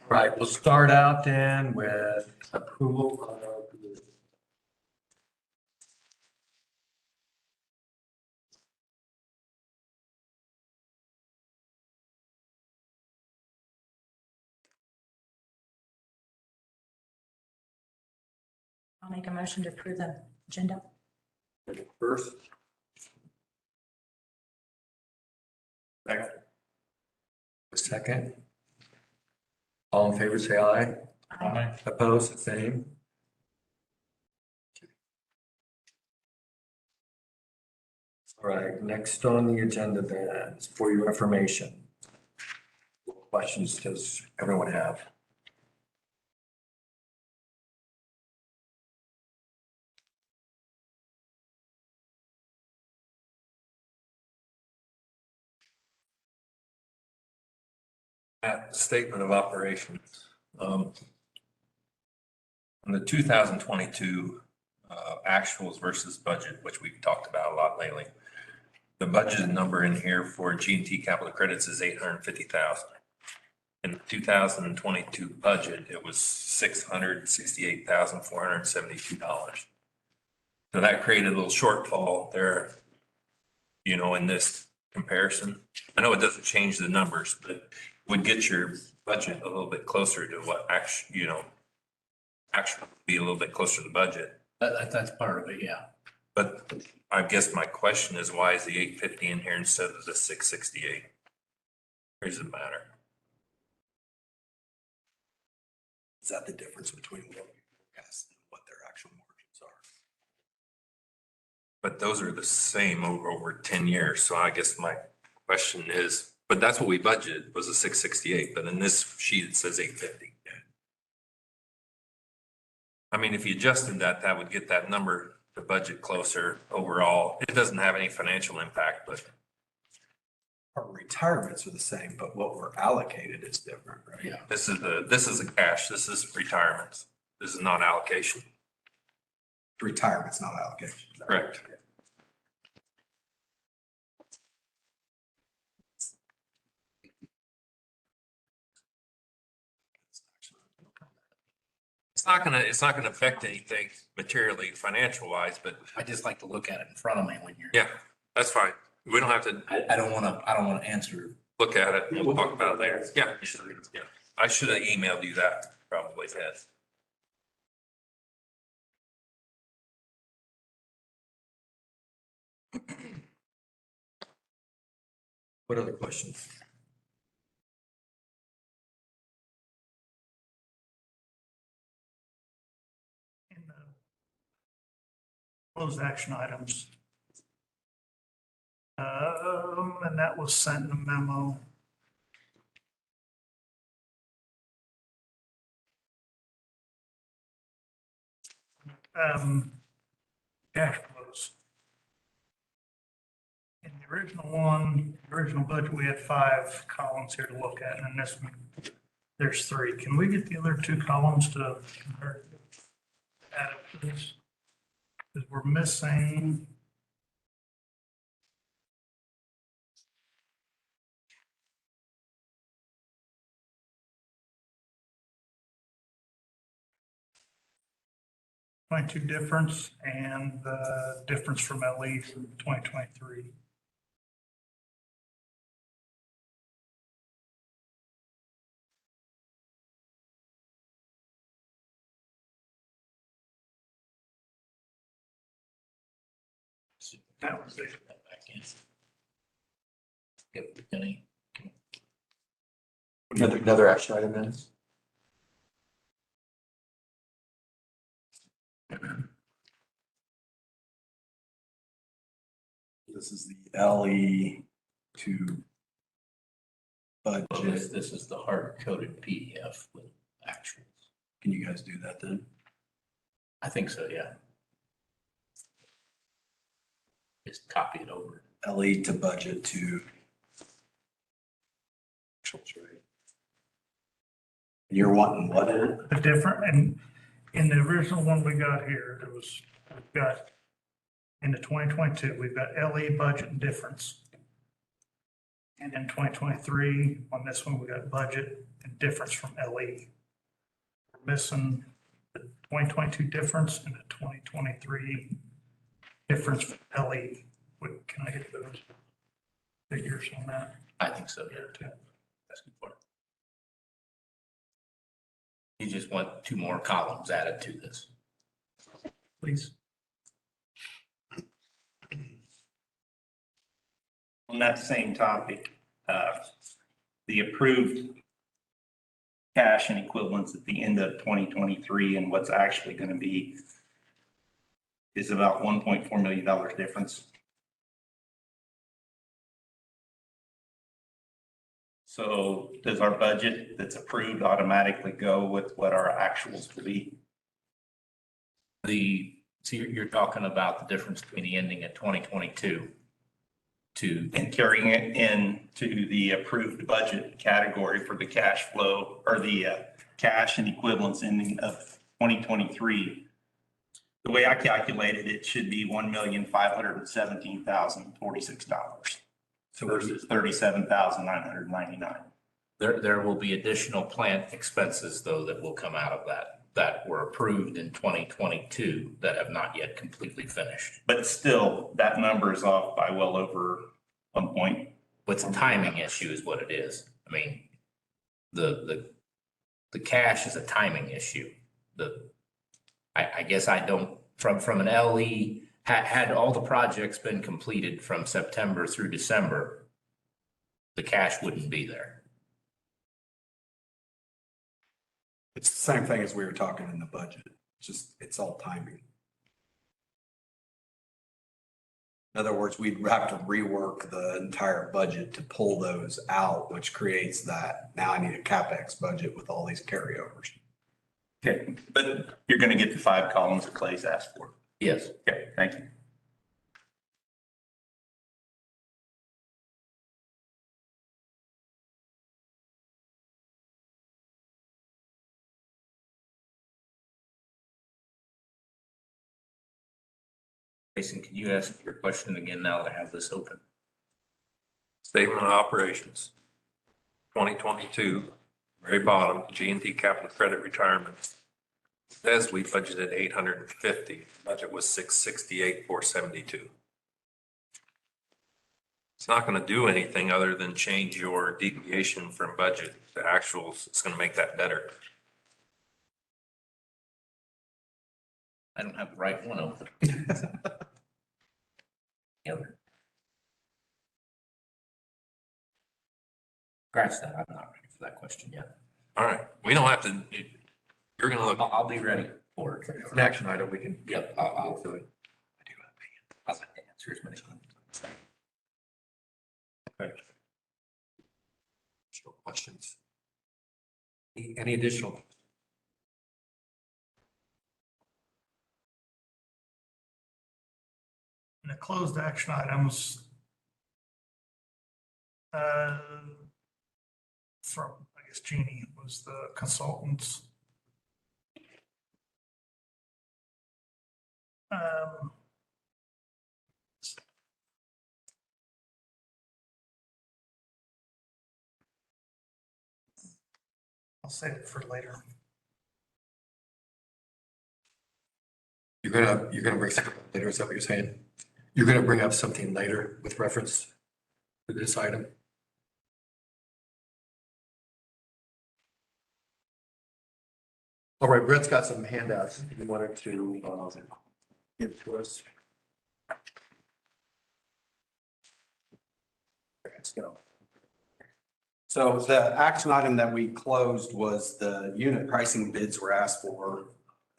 Right, we'll start out then with approval of the I'll make a motion to approve the agenda. first. Second. Second. All in favor, say aye. Aye. Opposed, the same. All right, next on the agenda then is for your information. What questions does everyone have? Statement of operations. On the 2022 actuals versus budget, which we've talked about a lot lately, the budget number in here for G&T capital credits is 850,000. In the 2022 budget, it was $668,472. So that created a little shortfall there, in this comparison. I know it doesn't change the numbers, but would get your budget a little bit closer to what actually be a little bit closer to the budget. That's part of it, yeah. But I guess my question is, why is the 850 in here instead of the 668? Or does it matter? Is that the difference between what we forecast and what their actual margins are? But those are the same over 10 years. So I guess my question is, but that's what we budgeted was a 668, but in this sheet it says 850. I mean, if you adjusted that, that would get that number, the budget closer overall. It doesn't have any financial impact, but Our retirements are the same, but what we're allocated is different, right? Yeah. this is a cash. This is retirements. This is not allocation. Retirement's not allocation. Correct. It's not gonna affect anything materially financial wise, but I just like to look at it in front of me when you're. yeah, that's fine. We don't have to I don't want to answer. look at it. We'll talk about it later. Yeah. Yeah. I should have emailed you that probably, yes. What other questions? In the closed action items. And that was sent in a memo. Cash flows. In the original one, the original budget, we had 5 columns here to look at, and in this one, there's 3. Can we get the other 2 columns to convert, add up to this? Because we're missing. '22 difference and the difference from LE from 2023. That was it. Back in. Get any. Another action item then? This is the LE to Well, budget. this is the hard coded PDF with actuals. Can you guys do that then? I think so, yeah. Just copy it over. LE to budget to. Actuals, right? You're wanting what in it? The different, and in the original one we got here, it was, we've got, in the 2022, we've got LE budget and difference. And in 2023, on this one, we got budget and difference from LE. We're missing the 2022 difference and the 2023 difference from LE. Can I get those figures on that? I think so, yeah, too. That's good for it. You just want two more columns added to this. Please. On that same topic, the approved cash and equivalents at the end of 2023 and what's actually going to be is about $1.4 million difference. So does our budget that's approved automatically go with what our actuals will be? So you're talking about the difference between the ending at 2022 to, And carrying it into the approved budget category for the cash flow or the cash and equivalents ending of 2023. The way I calculated it should be $1,517,046 So versus $37,999. there will be additional plant expenses though that will come out of that were approved in 2022 that have not yet completely finished. But still, that number is off by well over 1 point. What's a timing issue is what it is. I mean, the cash is a timing issue. I guess I don't, from an LE, had all the projects been completed from September through December, the cash wouldn't be there. It's the same thing as we were talking in the budget. It's all timing. In other words, we'd have to rework the entire budget to pull those out, which creates that. Now I need a CapEx budget with all these carryovers. Okay, but you're going to get the 5 columns that Clay's asked for. Yes. Okay, thank you. Jason, can you ask your question again now that I have this open? Statement of operations. 2022, very bottom, G&T capital credit retirement. Says we budgeted 850, budget was 668, 472. It's not going to do anything other than change your deviation from budget to actuals. It's going to make that better. I don't have the right one open. Scratch that. I'm not ready for that question yet. All right, we don't have to, you're going to look. I'll be ready for it. it's an action item, we can. Yep, I'll do it. I'll answer as many times. Additional questions? Any additional? And the closed action items from, I guess, Jeannie was the consultants. I'll save it for later. You're gonna bring something up later, is that what you're saying? You're gonna bring up something later with reference to this item? All right, Brett's got some handouts he wanted to give to us. Let's go. So the action item that we closed was the unit pricing bids were asked for,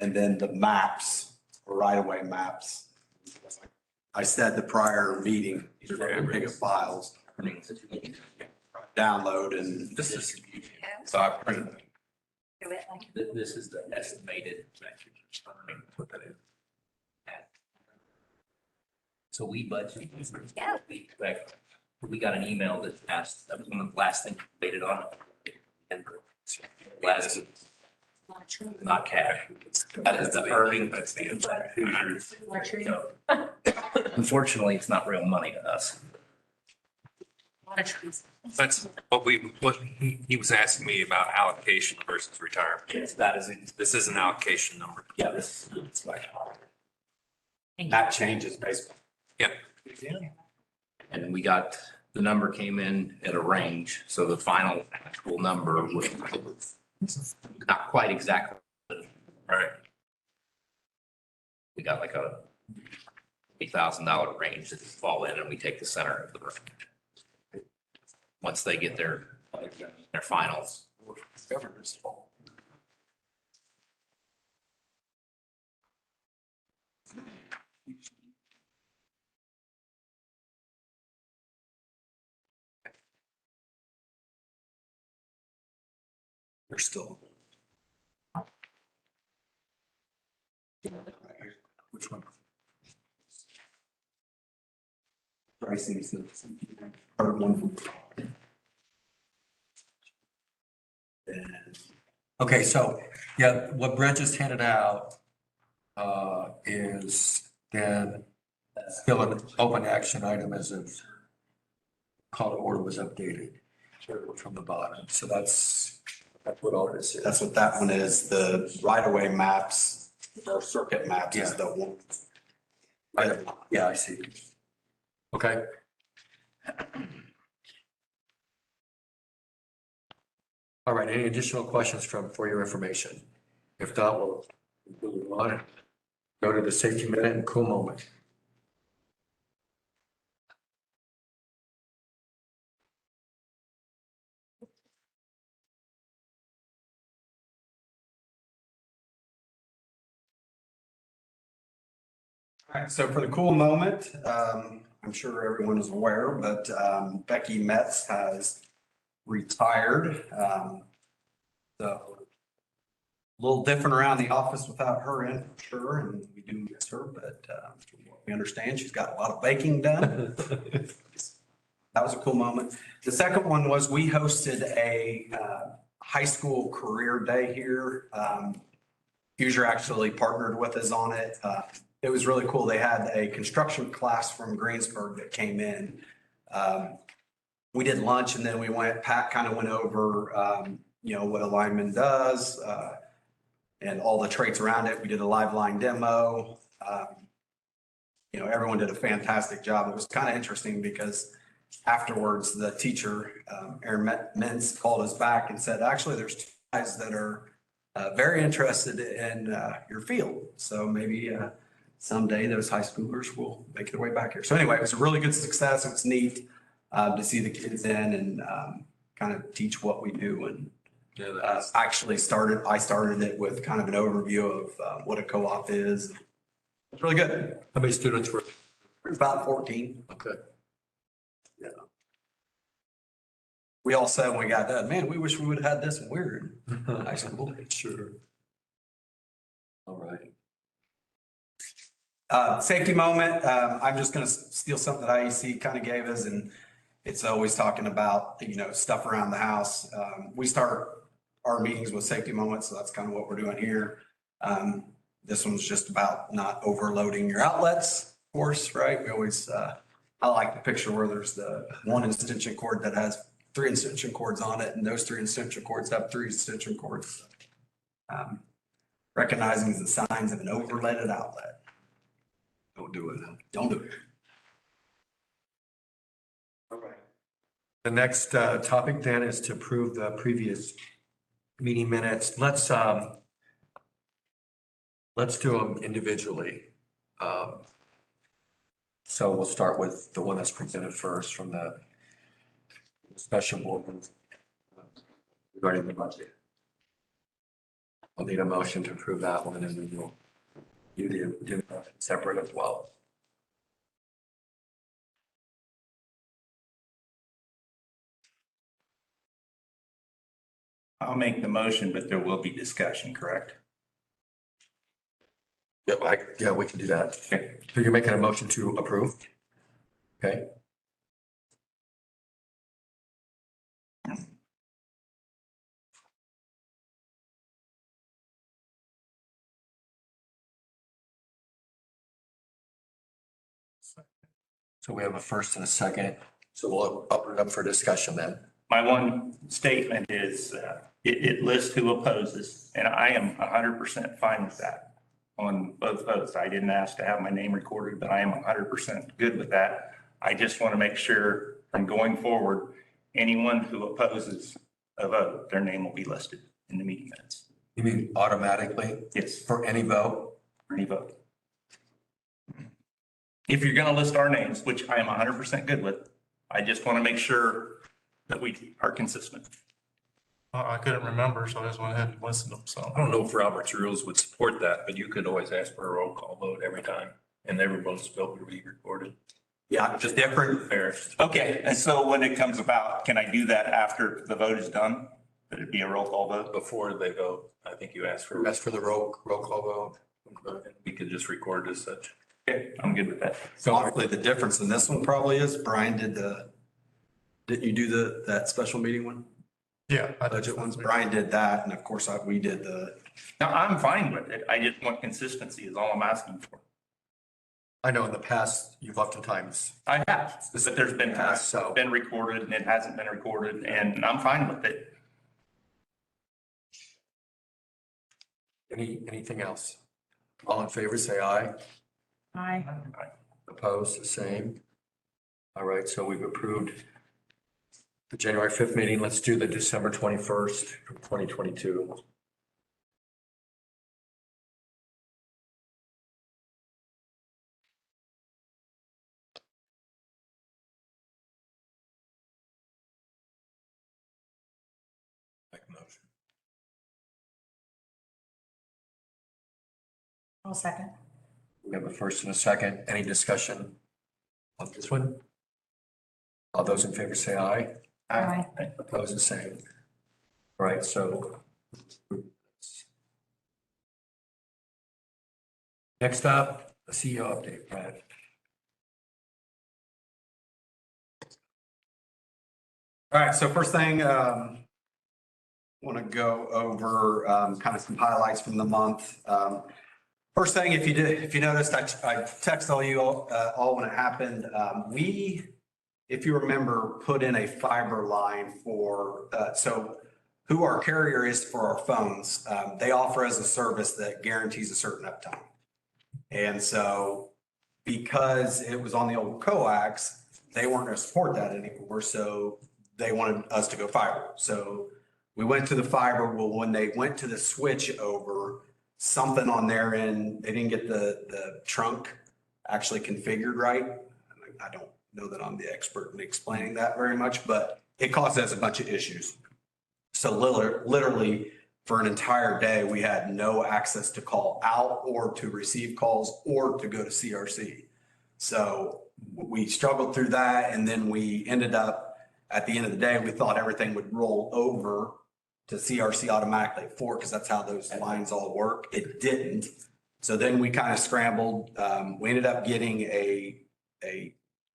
and then the maps, right-of-way maps. I said the prior meeting, these are big files, download and. This is, so I printed it. This is the estimated. What that is. So we budgeted. We expect, we got an email that asked, that was one of the last things we waited on. And last, not cash. That is the earning. That's the inside. So, unfortunately, it's not real money to us. Lot of trees. That's what he was asking me about allocation versus retirement. Yes, that is it. This is an allocation number. Yeah, this is like, That changes basically. Yeah. and we got, the number came in at a range, so the final actual number was not quite exactly. Right. We got like a $8,000 range that fall in, and we take the center of the range. Once they get their finals. They're still. Which one? Pricing. Part one. Okay, so, yeah, what Brett just handed out is then still an open action item as of call to order was updated from the bottom. So that's what all this is. That's what that one is. The right-of-way maps, or circuit maps is the one. Yeah, I see. Okay. All right, any additional questions for your information? If not, we'll move on. Go to the safety minute and cool moment. All right, so for the cool moment, I'm sure everyone is aware, but Becky Metz has retired. So a little different around the office without her in, for sure, and we do miss her, but we understand she's got a lot of baking done. That was a cool moment. The second one was we hosted a high school career day here. Fuser actually partnered with us on it. It was really cool. They had a construction class from Greensburg that came in. We did lunch and then Pat kind of went over, what a lineman does and all the traits around it. We did a live line demo. Everyone did a fantastic job. It was kind of interesting because afterwards, the teacher, Aaron Mintz, called us back and said, actually, there's two guys that are very interested in your field. So maybe someday those high schoolers will make their way back here. So anyway, it was a really good success. It was neat to see the kids in and kind of teach what we do. And I started it with kind of an overview of what a co-op is. It's really good. How many students were? About 14. Okay. Yeah. We all said when we got done, man, we wish we would have had this when we were in high school. Sure. All right. Safety moment, I'm just gonna steal something that IEC kind of gave us, and it's always talking about, stuff around the house. We start our meetings with safety moments, so that's kind of what we're doing here. This one's just about not overloading your outlets, of course, right? We always, I like the picture where there's the one extension cord that has 3 extension cords on it, and those 3 extension cords have 3 extension cords. Recognizing the signs of an overloaded outlet. Don't do it. Don't do it. All right. The next topic then is to approve the previous meeting minutes. Let's do them individually. So we'll start with the one that's presented first from the special board regarding the budget. I'll need a motion to approve that one, and then you do separate as well. I'll make the motion, but there will be discussion, correct? Yeah, we can do that. Okay. So you're making a motion to approve? Okay. So we have a first and a second. So we'll open it up for discussion then. My one statement is, it lists who opposes, and I am 100% fine with that on both votes. I didn't ask to have my name recorded, but I am 100% good with that. I just want to make sure from going forward, anyone who opposes a vote, their name will be listed in the meeting minutes. You mean automatically Yes, for any vote? for any vote. If you're going to list our names, which I am 100% good with, I just want to make sure that we are consistent. I couldn't remember, so I just went ahead and listed them, so. I don't know if Robert's rules would support that, but you could always ask for a roll call vote every time and everyone's vote would be recorded. Yeah, just different. Fair. Okay, and so when it comes about, can I do that after the vote is done? Would it be a roll call vote? Before they vote, I think you ask for, As for the roll call vote. we could just record it as such. Okay, I'm good with that. So honestly, the difference in this one probably is Brian didn't you do that special meeting one? Yeah. I did. Budget ones? Brian did that. And of course, we did Now, I'm fine with it. I just want consistency is all I'm asking for. I know in the past, you've oftentimes, I have, but there's been times So- it's been recorded and it hasn't been recorded, and I'm fine with it. anything else? All in favor, say aye. Aye. Opposed, the same. All right, so we've approved the January 5th meeting. Let's do the December 21st from 2022. Make a motion. I'll second. We have a first and a second. Any discussion on this one? All those in favor say aye. Aye. Opposed, the same. All right, so. Next up, the CEO update, Brad. All right, so first thing, want to go over kind of some highlights from the month. First thing, if you noticed, I texted all you all when it happened. We, if you remember, put in a fiber line for, so who our carrier is for our phones. They offer us a service that guarantees a certain uptime. And so because it was on the old coax, they weren't going to support that anymore. So they wanted us to go fiber. So we went to the fiber. Well, when they went to the switch over, something on their end, they didn't get the trunk actually configured right. I don't know that I'm the expert in explaining that very much, but it caused us a bunch of issues. So literally for an entire day, we had no access to call out or to receive calls or to go to CRC. So we struggled through that. And then we ended up at the end of the day, we thought everything would roll over to CRC automatically at 4 because that's how those lines all work. It didn't. So then we kind of scrambled. We ended up getting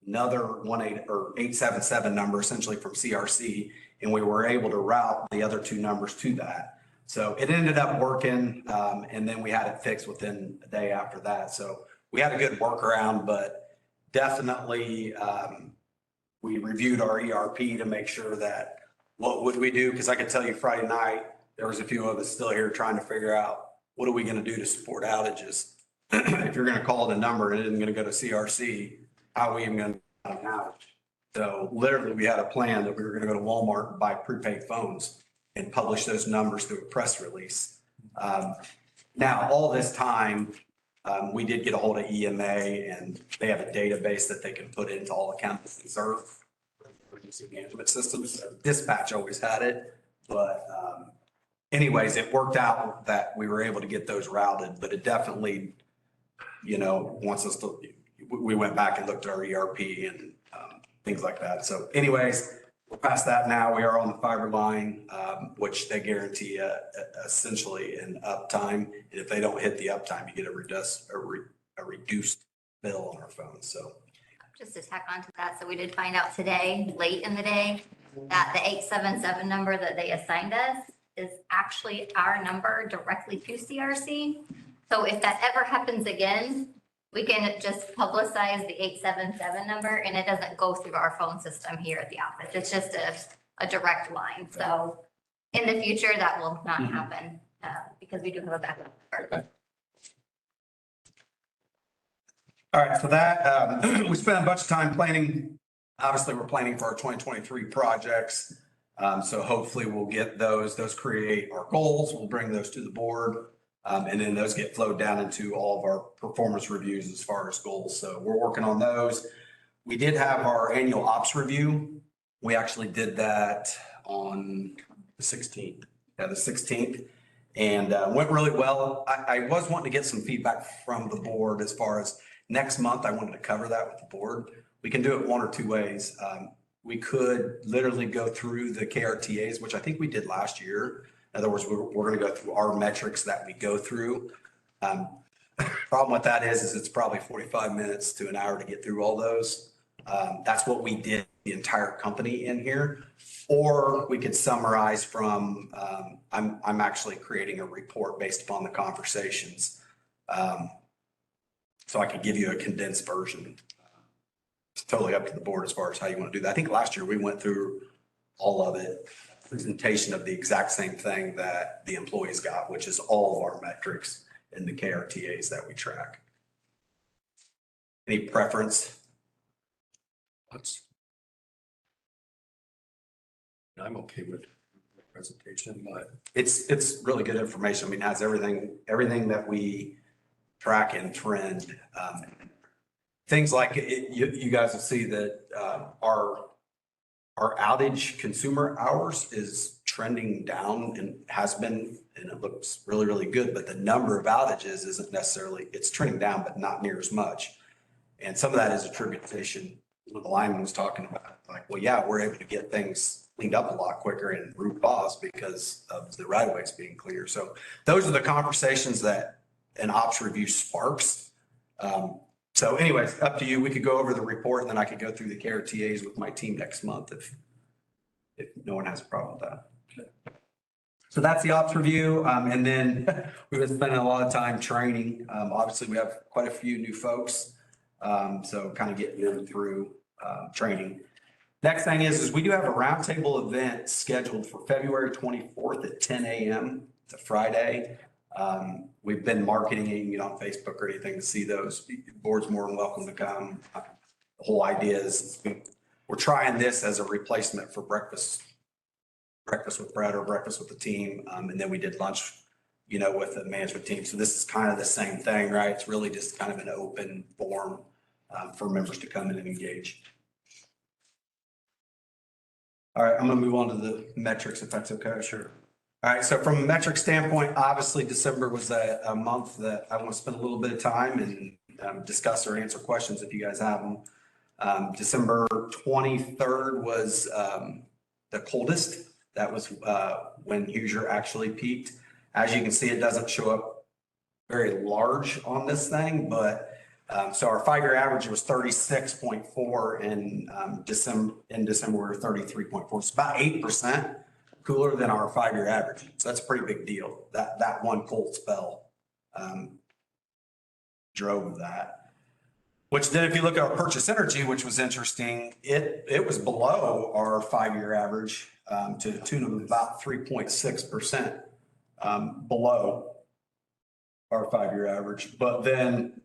another 877 number essentially from CRC, and we were able to route the other two numbers to that. So it ended up working, and then we had it fixed within a day after that. So we had a good workaround, but definitely we reviewed our ERP to make sure that what would we do? Because I could tell you Friday night, there was a few of us still here trying to figure out what are we going to do to support outages? If you're going to call the number and it isn't going to go to CRC, how are we even going to have an outage? So literally we had a plan that we were going to go to Walmart and buy prepaid phones and publish those numbers through a press release. Now, all this time, we did get a hold of EMA and they have a database that they can put into all accounts and serve emergency management systems. Dispatch always had it, but anyways, it worked out that we were able to get those routed, but it definitely, wants us to, we went back and looked at our ERP and things like that. So anyways, we're past that now. We are on the fiber line, which they guarantee essentially an uptime. And if they don't hit the uptime, you get a reduced bill on our phone. So just to tack onto that, so we did find out today, late in the day, that the 877 number that they assigned us is actually our number directly to CRC. So if that ever happens again, we can just publicize the 877 number and it doesn't go through our phone system here at the office. It's just a direct line. So in the future, that will not happen because we do have a backup number. All right, for that, we spent a bunch of time planning. Obviously, we're planning for our 2023 projects. So hopefully we'll get those create our goals. We'll bring those to the board. And then those get flowed down into all of our performance reviews as far as goals. So we're working on those. We did have our annual ops review. We actually did that on the 16th. Yeah, the 16th. And went really well. I was wanting to get some feedback from the board as far as next month. I wanted to cover that with the board. We can do it one or two ways. We could literally go through the KRTAs, which I think we did last year. In other words, we're going to go through our metrics that we go through. Problem with that is it's probably 45 minutes to an hour to get through all those. That's what we did the entire company in here. Or we could summarize from, I'm actually creating a report based upon the conversations. So I could give you a condensed version. It's totally up to the board as far as how you want to do that. I think last year we went through all of it, presentation of the exact same thing that the employees got, which is all of our metrics in the KRTAs that we track. Any preference? I'm okay with the presentation, but It's really good information. I mean, it has everything that we track and trend. Things like you guys will see that our outage consumer hours is trending down and has been, and it looks really, really good, but the number of outages isn't necessarily, it's trending down, but not near as much. And some of that is attribution. The lineman was talking about, like, well, yeah, we're able to get things cleaned up a lot quicker in root cause because of the right of ways being clear. So those are the conversations that an ops review sparks. So anyways, up to you. We could go over the report and then I could go through the KRTAs with my team next month if no one has a problem with that. So that's the ops review. And then we've been spending a lot of time training. Obviously we have quite a few new folks. So kind of getting them through training. Next thing is we do have a roundtable event scheduled for February 24th at 10 a.m. It's a Friday. We've been marketing it. You can get on Facebook or anything to see those. The board's more than welcome to come. The whole idea is we're trying this as a replacement for breakfast with Brett or breakfast with the team. And then we did lunch, with the management team. So this is kind of the same thing, right? It's really just kind of an open forum for members to come in and engage. All right, I'm going to move on to the metrics if that's okay. Sure. All right, so from a metric standpoint, obviously December was a month that I want to spend a little bit of time and discuss or answer questions if you guys have them. December 23rd was the coldest. That was when Hoosier actually peaked. As you can see, it doesn't show up very large on this thing, but so our 5-year average was 36.4 in December. In December, we were 33.4. It's about 8% cooler than our 5-year average. So that's a pretty big deal. That one cold spell drove that. Which then if you look at our purchase energy, which was interesting, it was below our 5-year average to the tune of about 3.6% below our 5-year average. But then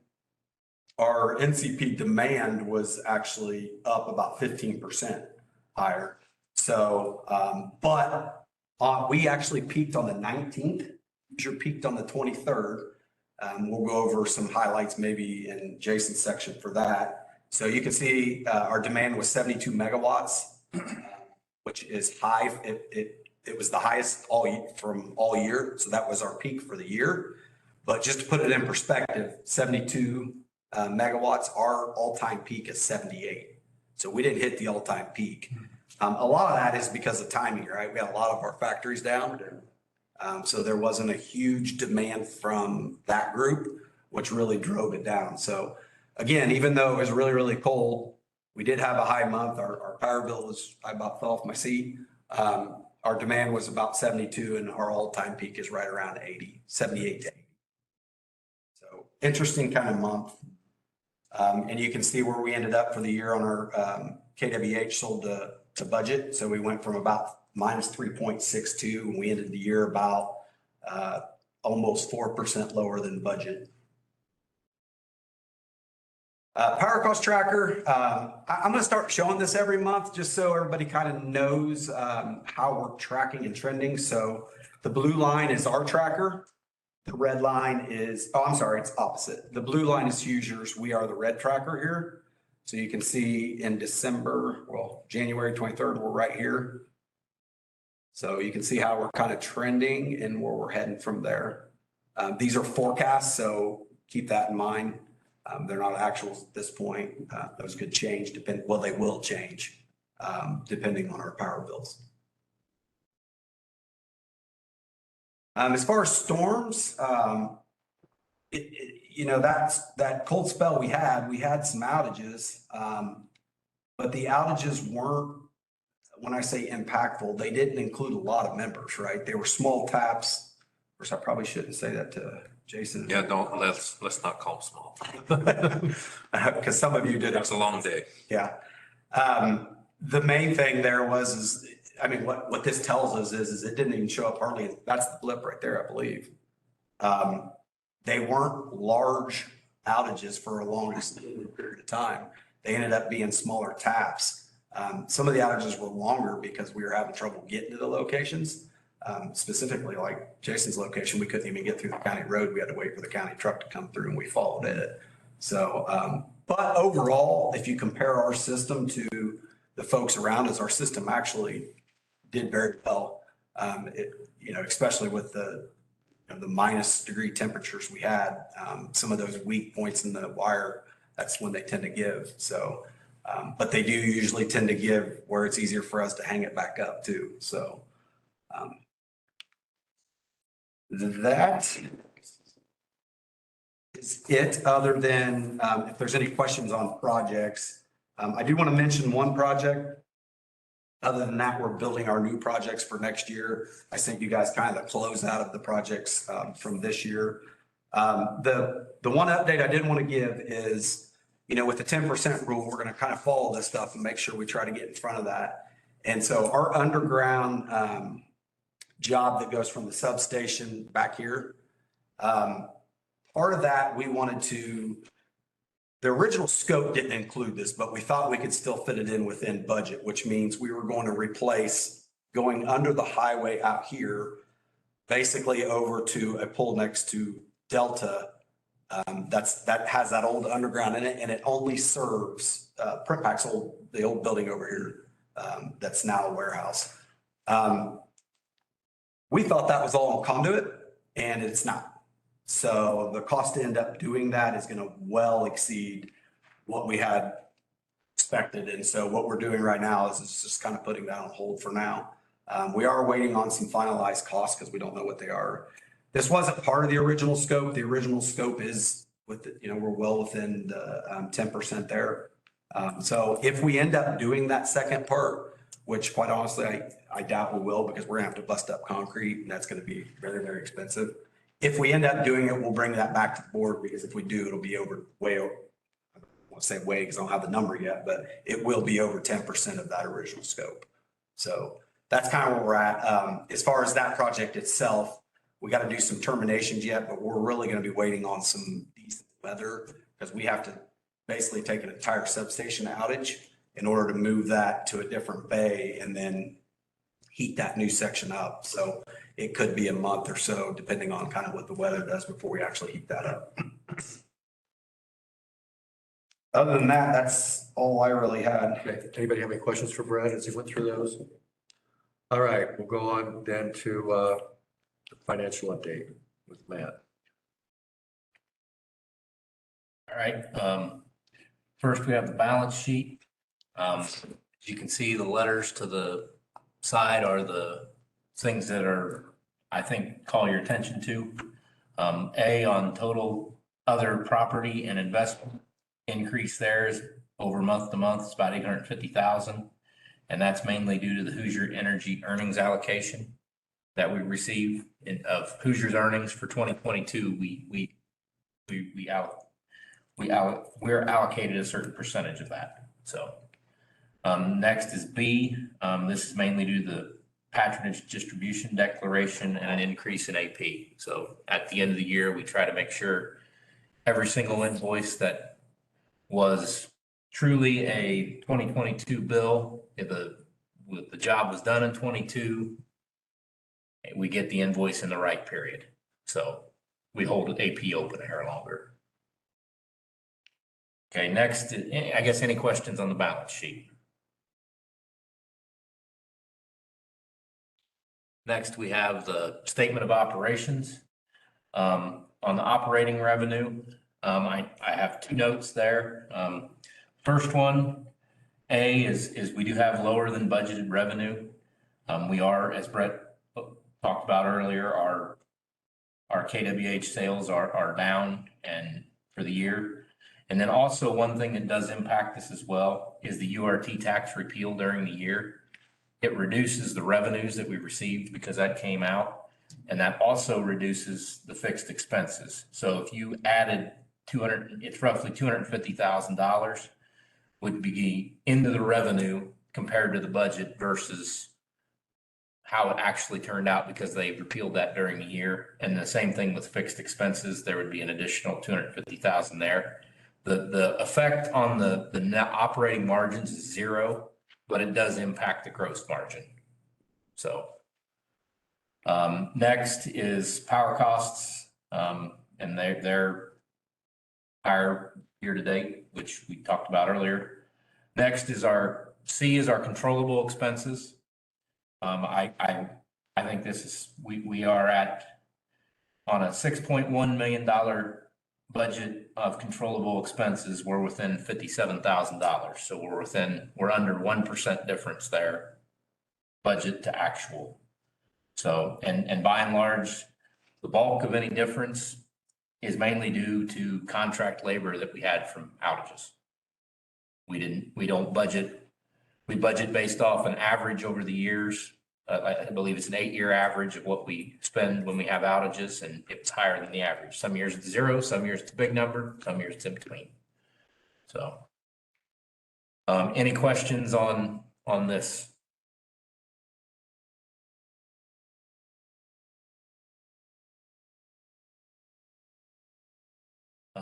our NCP demand was actually up about 15% higher. So, but we actually peaked on the 19th. Hoosier peaked on the 23rd. We'll go over some highlights maybe in Jason's section for that. So you can see our demand was 72 megawatts, which is high. It was the highest from all year. So that was our peak for the year. But just to put it in perspective, 72 megawatts, our all-time peak is 78. So we didn't hit the all-time peak. A lot of that is because of timing, right? We had a lot of our factories down. So there wasn't a huge demand from that group, which really drove it down. So again, even though it was really, really cold, we did have a high month. Our power bill was, I about fell off my seat. Our demand was about 72 and our all-time peak is right around 80, 78 to 80. So interesting kind of month. And you can see where we ended up for the year on our KWH sold to budget. So we went from about minus 3.62 and we ended the year about almost 4% lower than budget. Power cost tracker, I'm going to start showing this every month just so everybody kind of knows how we're tracking and trending. So the blue line is our tracker. The red line is, oh, I'm sorry, it's opposite. The blue line is Hoosiers. We are the red tracker here. So you can see in December, well, January 23rd, we're right here. So you can see how we're kind of trending and where we're heading from there. These are forecasts, so keep that in mind. They're not actuals at this point. Those could change, well, they will change depending on our power bills. As far as storms, you know, that cold spell we had some outages, but the outages weren't, when I say impactful, they didn't include a lot of members, right? They were small taps. Of course, I probably shouldn't say that to Jason. Yeah, let's not call them small. Because some of you did. It's a long day. Yeah. The main thing there was, I mean, what this tells us is it didn't even show up hardly. That's the blip right there, I believe. They weren't large outages for a long period of time. They ended up being smaller taps. Some of the outages were longer because we were having trouble getting to the locations. Specifically like Jason's location, we couldn't even get through the county road. We had to wait for the county truck to come through and we followed it. So, but overall, if you compare our system to the folks around us, our system actually did very well. You know, especially with the minus degree temperatures we had, some of those weak points in the wire, that's when they tend to give. So, but they do usually tend to give where it's easier for us to hang it back up too. So, that is it, other than if there's any questions on projects. I do want to mention one project. Other than that, we're building our new projects for next year. I sent you guys kind of the close out of the projects from this year. The one update I did want to give is, you know, with the 10% rule, we're going to kind of follow this stuff and make sure we try to get in front of that. And so our underground job that goes from the substation back here, part of that we wanted to, the original scope didn't include this, but we thought we could still fit it in within budget, which means we were going to replace going under the highway out here, basically over to a pole next to Delta. That has that old underground in it, and it only serves Print Pack's the old building over here. That's now a warehouse. We thought that was all conduit, and it's not. So the cost to end up doing that is going to well exceed what we had expected. And so what we're doing right now is just kind of putting that on hold for now. We are waiting on some finalized costs because we don't know what they are. This wasn't part of the original scope. The original scope is with, we're well within the 10% there. So if we end up doing that second part, which quite honestly, I doubt we will, because we're gonna have to bust up concrete and that's going to be very, very expensive. If we end up doing it, we'll bring that back to the board, because if we do, it'll be way over, I won't say way because I don't have the number yet, but it will be over 10% of that original scope. So that's kind of where we're at. As far as that project itself, we got to do some terminations yet, but we're really going to be waiting on some decent weather, because we have to basically take an entire substation outage in order to move that to a different bay and then heat that new section up. So it could be a month or so, depending on kind of what the weather does before we actually heat that up. Other than that, that's all I really had. Okay. Anybody have any questions for Brad as he went through those? All right, we'll go on then to the financial update with Matt. All right, first we have the balance sheet. As you can see, the letters to the side are the things that are, I think, call your attention to. A, on total other property and investment increase there is over month to month, it's about 850,000. And that's mainly due to the Hoosier Energy earnings allocation that we received of Hoosier's earnings for 2022. We we're allocated a certain percentage of that, so. Next is B. This is mainly due to the patronage distribution declaration and an increase in AP. So at the end of the year, we try to make sure every single invoice that was truly a 2022 bill, if the job was done in 22, we get the invoice in the right period. So we hold AP open here longer. Okay, next, I guess any questions on the balance sheet? Next, we have the statement of operations. On the operating revenue, I have two notes there. First one, A, is we do have lower than budgeted revenue. We are, as Brett talked about earlier, our KWH sales are down and for the year. And then also one thing that does impact this as well is the URT tax repeal during the year. It reduces the revenues that we received because that came out, and that also reduces the fixed expenses. So if you added it's roughly $250,000 would be into the revenue compared to the budget versus how it actually turned out because they repealed that during the year. And the same thing with fixed expenses, there would be an additional $250,000 there. The effect on the net operating margins is zero, but it does impact the gross margin. So next is power costs, and they're higher year to date, which we talked about earlier. Next is our controllable expenses. I think this is, we are on a $6.1 million budget of controllable expenses. We're within $57,000. So we're under 1% difference there, budget to actual. So, and by and large, the bulk of any difference is mainly due to contract labor that we had from outages. We don't budget. We budget based off an average over the years. I believe it's an 8-year average of what we spend when we have outages, and it's higher than the average. Some years it's zero, some years it's a big number, some years it's in between. So, any questions on this?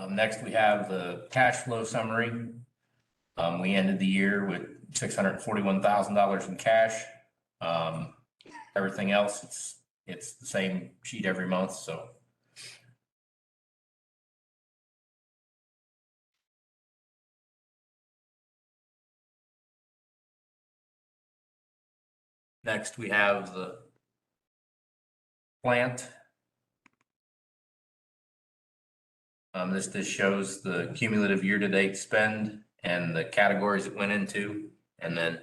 Next, we have the cash flow summary. We ended the year with $641,000 in cash. Everything else, it's the same sheet every month, so. Next, we have the plant. This just shows the cumulative year-to-date spend and the categories it went into, and then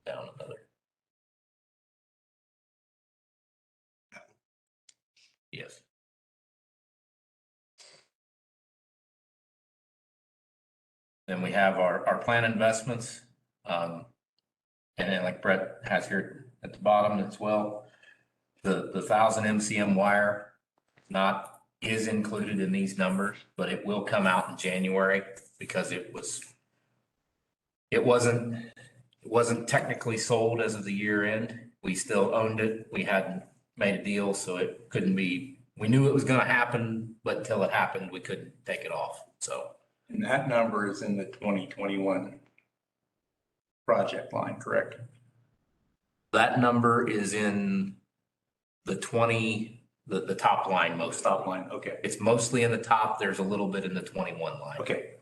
down another. Yes. Then we have our plan investments. And then like Brett has here at the bottom as well, the 1,000 MCM wire is included in these numbers, but it will come out in January because it wasn't technically sold as of the year end. We still owned it. We hadn't made a deal, so it couldn't be, we knew it was going to happen, but until it happened, we couldn't take it off. So. And that number is in the 2021 project line, correct? That number is in the top line most. Top line, okay. It's mostly in the top. There's a little bit in the 21 line. Okay,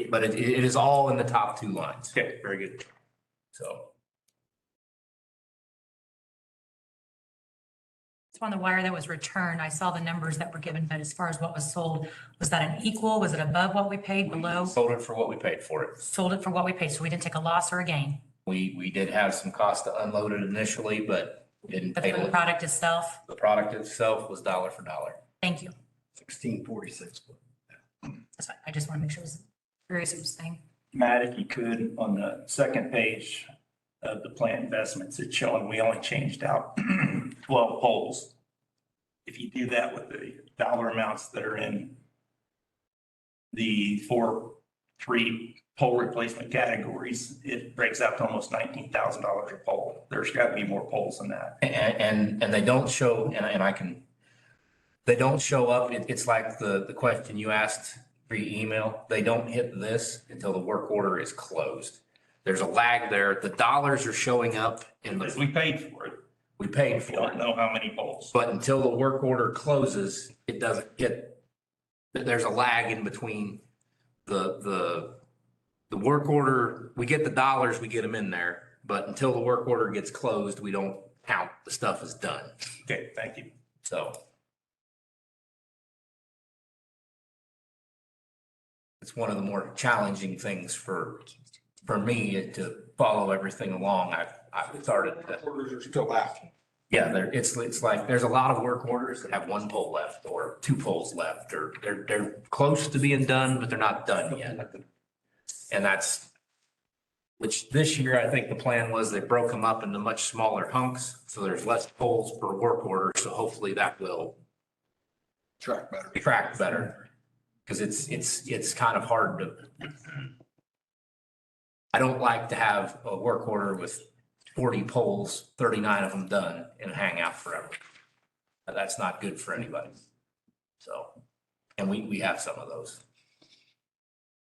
But it is all in the top two lines. okay, very good. So. It's on the wire that was returned. I saw the numbers that were given, but as far as what was sold, was that an equal? Was it above what we paid, below? Sold it for what we paid for it. Sold it for what we paid, so we didn't take a loss or a gain. We did have some cost to unload it initially, but we didn't But pay for the product itself, the product itself was dollar for dollar. thank you. 1646. That's fine. I just want to make sure it was curious what it was saying. Matt, if you could, on the second page of the plant investments, it's showing we only changed out 12 poles. If you do that with the dollar amounts that are in the three pole replacement categories, it breaks out to almost $19,000 a pole. There's got to be more poles than that. And they don't show, and I can, they don't show up. It's like the question you asked via email. They don't hit this until the work order is closed. There's a lag there. The dollars are showing up in Because the, we paid for it. we paid We for don't it. know how many poles. But until the work order closes, it doesn't get, there's a lag in between the work order, we get the dollars, we get them in there. But until the work order gets closed, we don't count the stuff as done. Okay, thank you. So. It's one of the more challenging things for me to follow everything along. I've started to. Orders are still active. Yeah, it's like, there's a lot of work orders that have one pole left or two poles left, or they're close to being done, but they're not done yet. And that's, which this year, I think the plan was they broke them up into much smaller hunks, so there's less poles per work order, so hopefully that will Track better. track better. Cause it's kind of hard to, I don't like to have a work order with 40 poles, 39 of them done and hang out forever. That's not good for anybody. So, and we have some of those.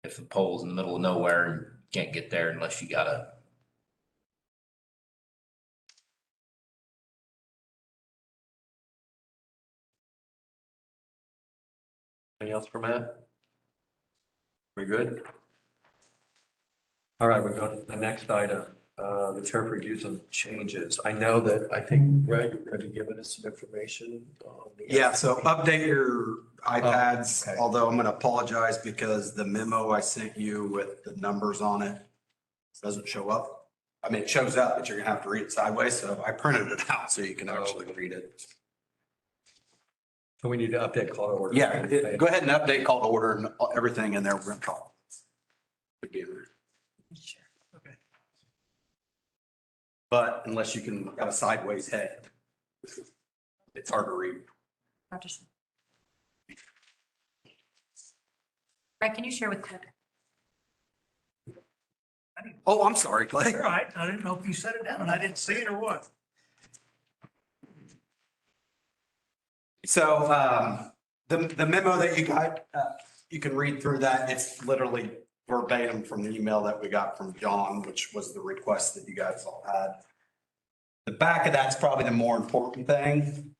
If the pole's in the middle of nowhere, and you can't get there unless you got a. Anything else for Matt? We good? All right, we're going to the next item, the tariff reviews and changes. I know that, I think, Greg, you're going to give us some information on the. Yeah, so update your iPads, okay. although I'm gonna apologize because the memo I sent you with the numbers on it doesn't show up. I mean, it shows up, but you're gonna have to read it sideways, so I printed it out so you can actually read it. So we need to update call to order. Yeah, go ahead and update call to order and everything in there, we're gonna talk. Should be in there. But unless you can have a sideways head, it's hard to read. Greg, can you share with Cliff? Oh, I'm sorry, Clay. All right, I didn't know if you set it down and I didn't see it or what. So the memo that you got, you can read through that. It's literally verbatim from the email that we got from John, which was the request that you guys all had. The back of that's probably the more important thing.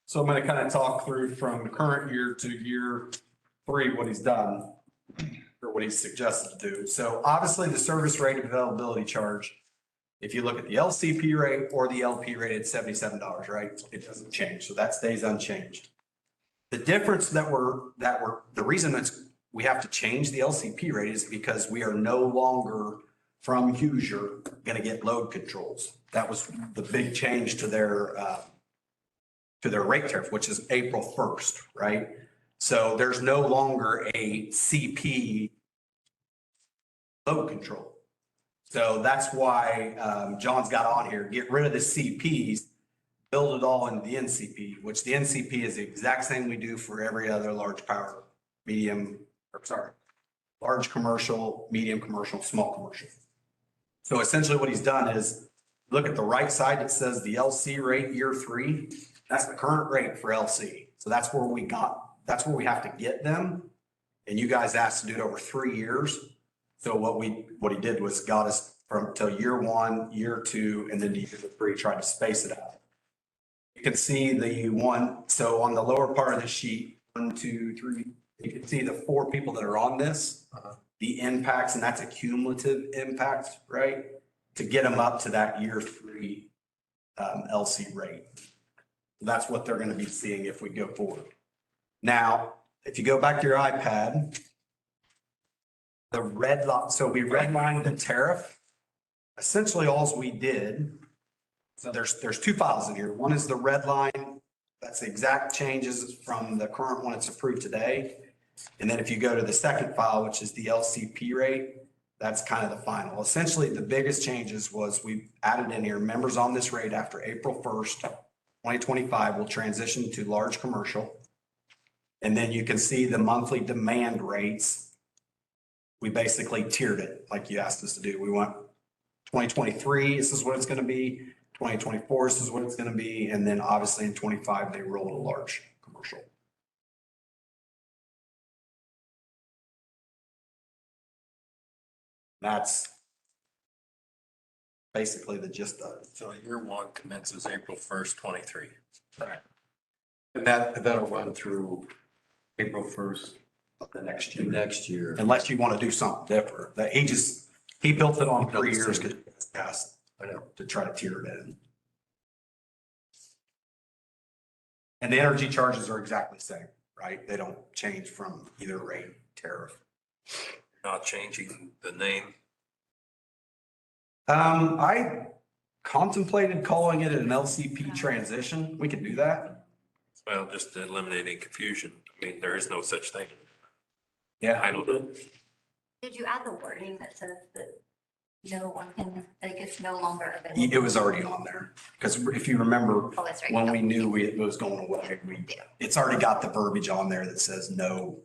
So I'm going to kind of talk through from current year to year 3, what he's done or what he's suggested to do. So obviously the service rate availability charge, if you look at the LCP rate or the LP rate, it's $77, right? It doesn't change. So that stays unchanged. The difference the reason that's we have to change the LCP rate is because we are no longer from Hoosier going to get load controls. That was the big change to their rate tariff, which is April 1st, right? So there's no longer a CP load control. So that's why John's got on here, get rid of the CPs, build it all into the NCP, which the NCP is the exact same we do for every other large power, large commercial, medium commercial, small commercial. So essentially what he's done is look at the right side, it says the LC rate year 3. That's the current rate for LC. So that's where we have to get them. And you guys asked to do it over 3 years. So what he did was got us from till year 1, year 2, and then to year 3, tried to space it out. You can see the one, so on the lower part of the sheet, 1, 2, 3, you can see the 4 people that are on this, the impacts, and that's a cumulative impact, right? To get them up to that year 3 LC rate. That's what they're going to be seeing if we go forward. Now, if you go back to your iPad, the red line, so we redlined the tariff. Essentially, all we did, so there's 2 files in here. One is the red line. That's the exact changes from the current one that's approved today. And then if you go to the second file, which is the LCP rate, that's kind of the final. Essentially, the biggest changes was we added in here members on this rate after April 1st, 2025 will transition to large commercial. And then you can see the monthly demand rates. We basically tiered it like you asked us to do. We want 2023, this is what it's going to be. 2024, this is what it's going to be. And then obviously in 25, they rolled a large commercial. That's basically the gist of it. So year one commences April 1st, 23. And that'll run through April 1st of the next year. next year. Unless you want to do something different. That he built it on 3 years because it's passed, I know. to try to tier it in. And the energy charges are exactly the same, right? They don't change from either rate tariff. Not changing the name. I contemplated calling it an LCP transition. We could do that. Well, just eliminating confusion. I mean, there is no such thing. Yeah. I don't know. Did you add the wording that says that no one can, like it's no longer available? It was already on there. Because if you remember, Oh, that's right. when we knew it was going away, it's already got the verbiage on there that says no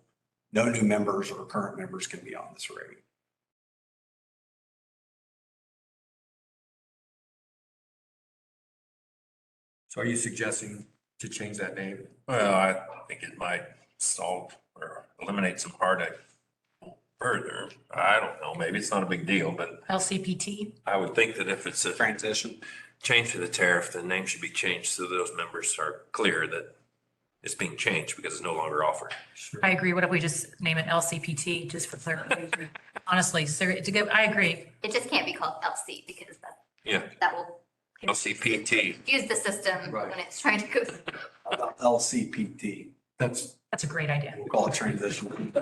new members or current members can be on this rate. So are you suggesting to change that name? Well, I think it might solve or eliminate some heartache further. I don't know, maybe it's not a big deal, but LCPT? I would think that if it's a Transition. change to the tariff, the name should be changed so those members are clear that it's being changed because it's no longer offered. I agree. What if we just name it LCPT just for clarification? Honestly, I agree. It just can't be called LC because Yeah, that will LCPT. confuse the system Right. when it's trying to go. About LCPT. That's, That's a great idea. We'll call it transition.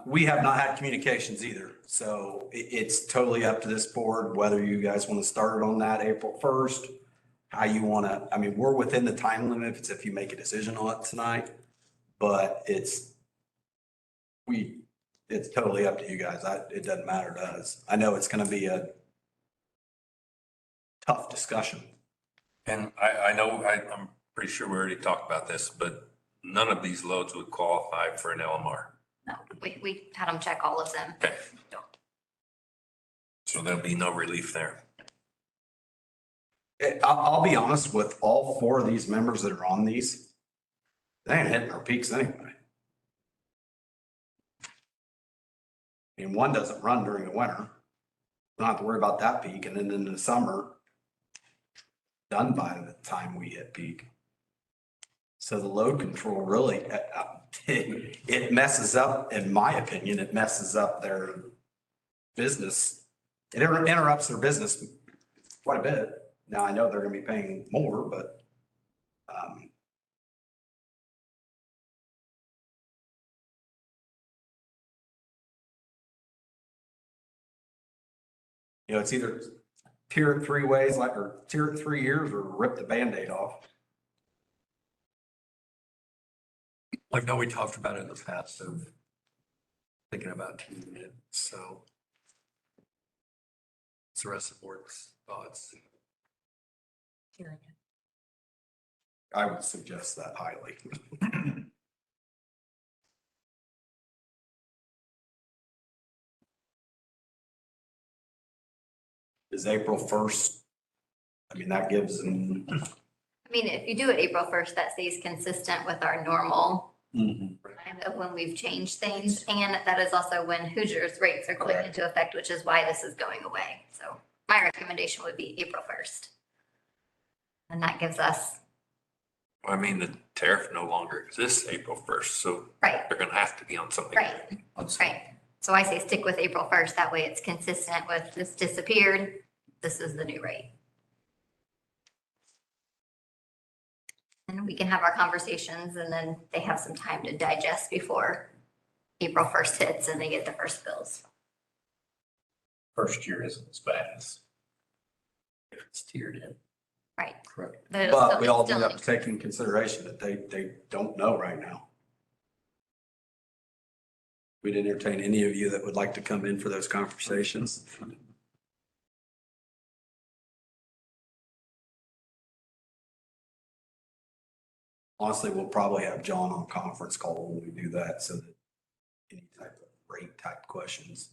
We have not had communications either, so it's totally up to this board whether you guys want to start it on that April 1st. How you want to, I mean, we're within the time limit if you make a decision on it tonight, but it's totally up to you guys. It doesn't matter to us. I know it's going to be a tough discussion. And I know, I'm pretty sure we already talked about this, but none of these loads would qualify for an LMR. No, we had them check all of them. Okay. So there'll be no relief there. I'll be honest with all 4 of these members that are on these, they ain't hitting our peaks anyway. I mean, one doesn't run during the winter. Don't have to worry about that peak. And then in the summer, done by the time we hit peak. So the load control really, it messes up, in my opinion, it messes up their business. It interrupts their business quite a bit. Now, I know they're gonna be paying more, but, it's either tier it 3 ways, or tier it 3 years, or rip the Band-Aid off. I know we talked about it in the past of thinking about keeping it, so. What's the rest of the board's thoughts? I would suggest that highly. Is April 1st? I mean, that gives them. I mean, if you do it April 1st, that stays consistent with our normal time of when we've changed things. And that is also when Hoosiers rates are going into effect, which is why this is going away. So my recommendation would be April 1st. And that gives us, I mean, the tariff no longer exists April 1st, so right, they're gonna have to be on something. right, right. So I say stick with April 1st. That way it's consistent with this disappeared. This is the new rate. And we can have our conversations and then they have some time to digest before April 1st hits and they get the first bills. First year isn't as bad as if it's tiered in. Right. Correct. But it'll But still- we all it's do still have to take in consideration that they don't know right now. We'd entertain any of you that would like to come in for those conversations. Honestly, we'll probably have John on conference call when we do that, so that any type of rate type questions.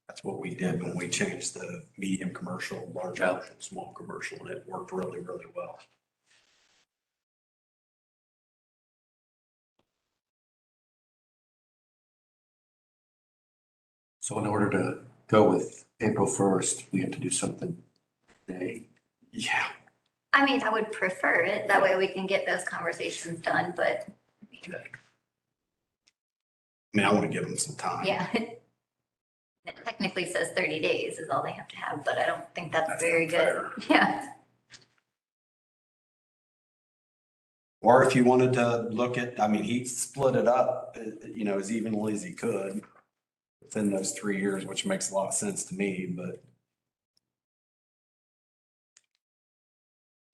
That's what we did when we changed the medium commercial, large commercial, small commercial, and it worked really, really well. So in order to go with April 1st, we have to do something today. Yeah. I mean, I would prefer it. That way we can get those conversations done, but I mean, I want to give them some time. yeah. It technically says 30 days is all they have to have, but I don't think that's very good. Yeah. Or if you wanted to look at, I mean, he split it up, as evenly as he could within those 3 years, which makes a lot of sense to me, but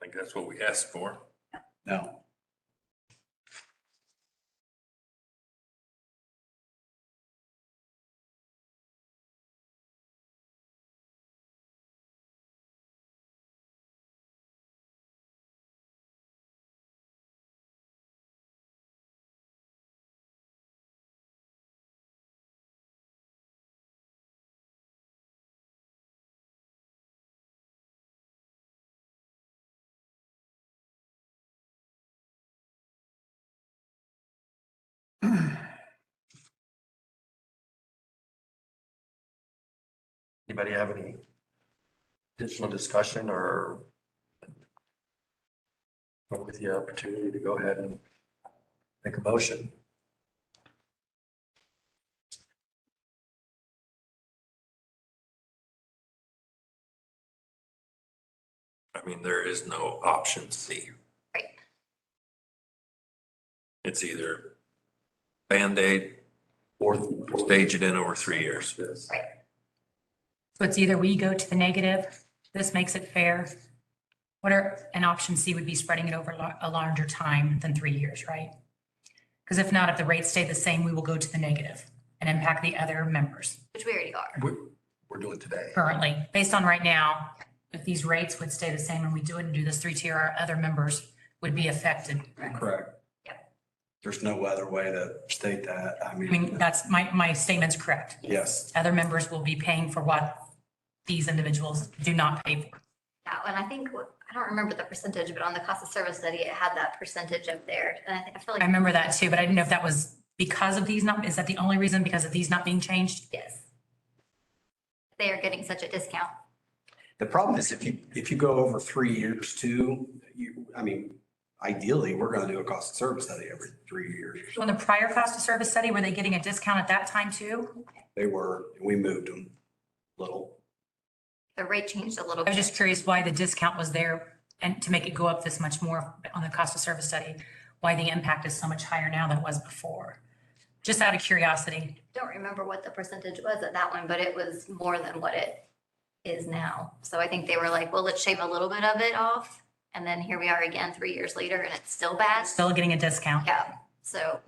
I think that's what we asked for. no. Anybody have any additional discussion or with the opportunity to go ahead and make a motion? I mean, there is no option C. Right. It's either Band-Aid or stage it in over 3 years. Yes. So it's either we go to the negative, this makes it fair. And option C would be spreading it over a larger time than 3 years, right? Because if not, if the rates stay the same, we will go to the negative and impact the other members Which we already are. We're doing today. currently. Based on right now, if these rates would stay the same and we wouldn't do this 3-tier, our other members would be affected. Correct. Yep. There's no other way to state that. I I mean, mean, that's my statement's correct. yes. Other members will be paying for what these individuals do not pay for. Yeah, and I think, I don't remember the percentage, but on the cost of service study, it had that percentage up there. And I feel I like, remember that too, but I didn't know if that was because of these not, is that the only reason because of these not being changed? yes. They are getting such a discount. The problem is if you go over 3 years too, ideally, we're going to do a cost of service study every 3 years. So in the prior cost of service study, were they getting a discount at that time too? We moved them a little. The rate changed a little I was bit. just curious why the discount was there and to make it go up this much more on the cost of service study, why the impact is so much higher now than it was before. Just out of curiosity. Don't remember what the percentage was at that one, but it was more than what it is now. So I think they were like, well, let's shave a little bit of it off. And then here we are again 3 years later and it's still bad. Still getting a discount. Yeah, so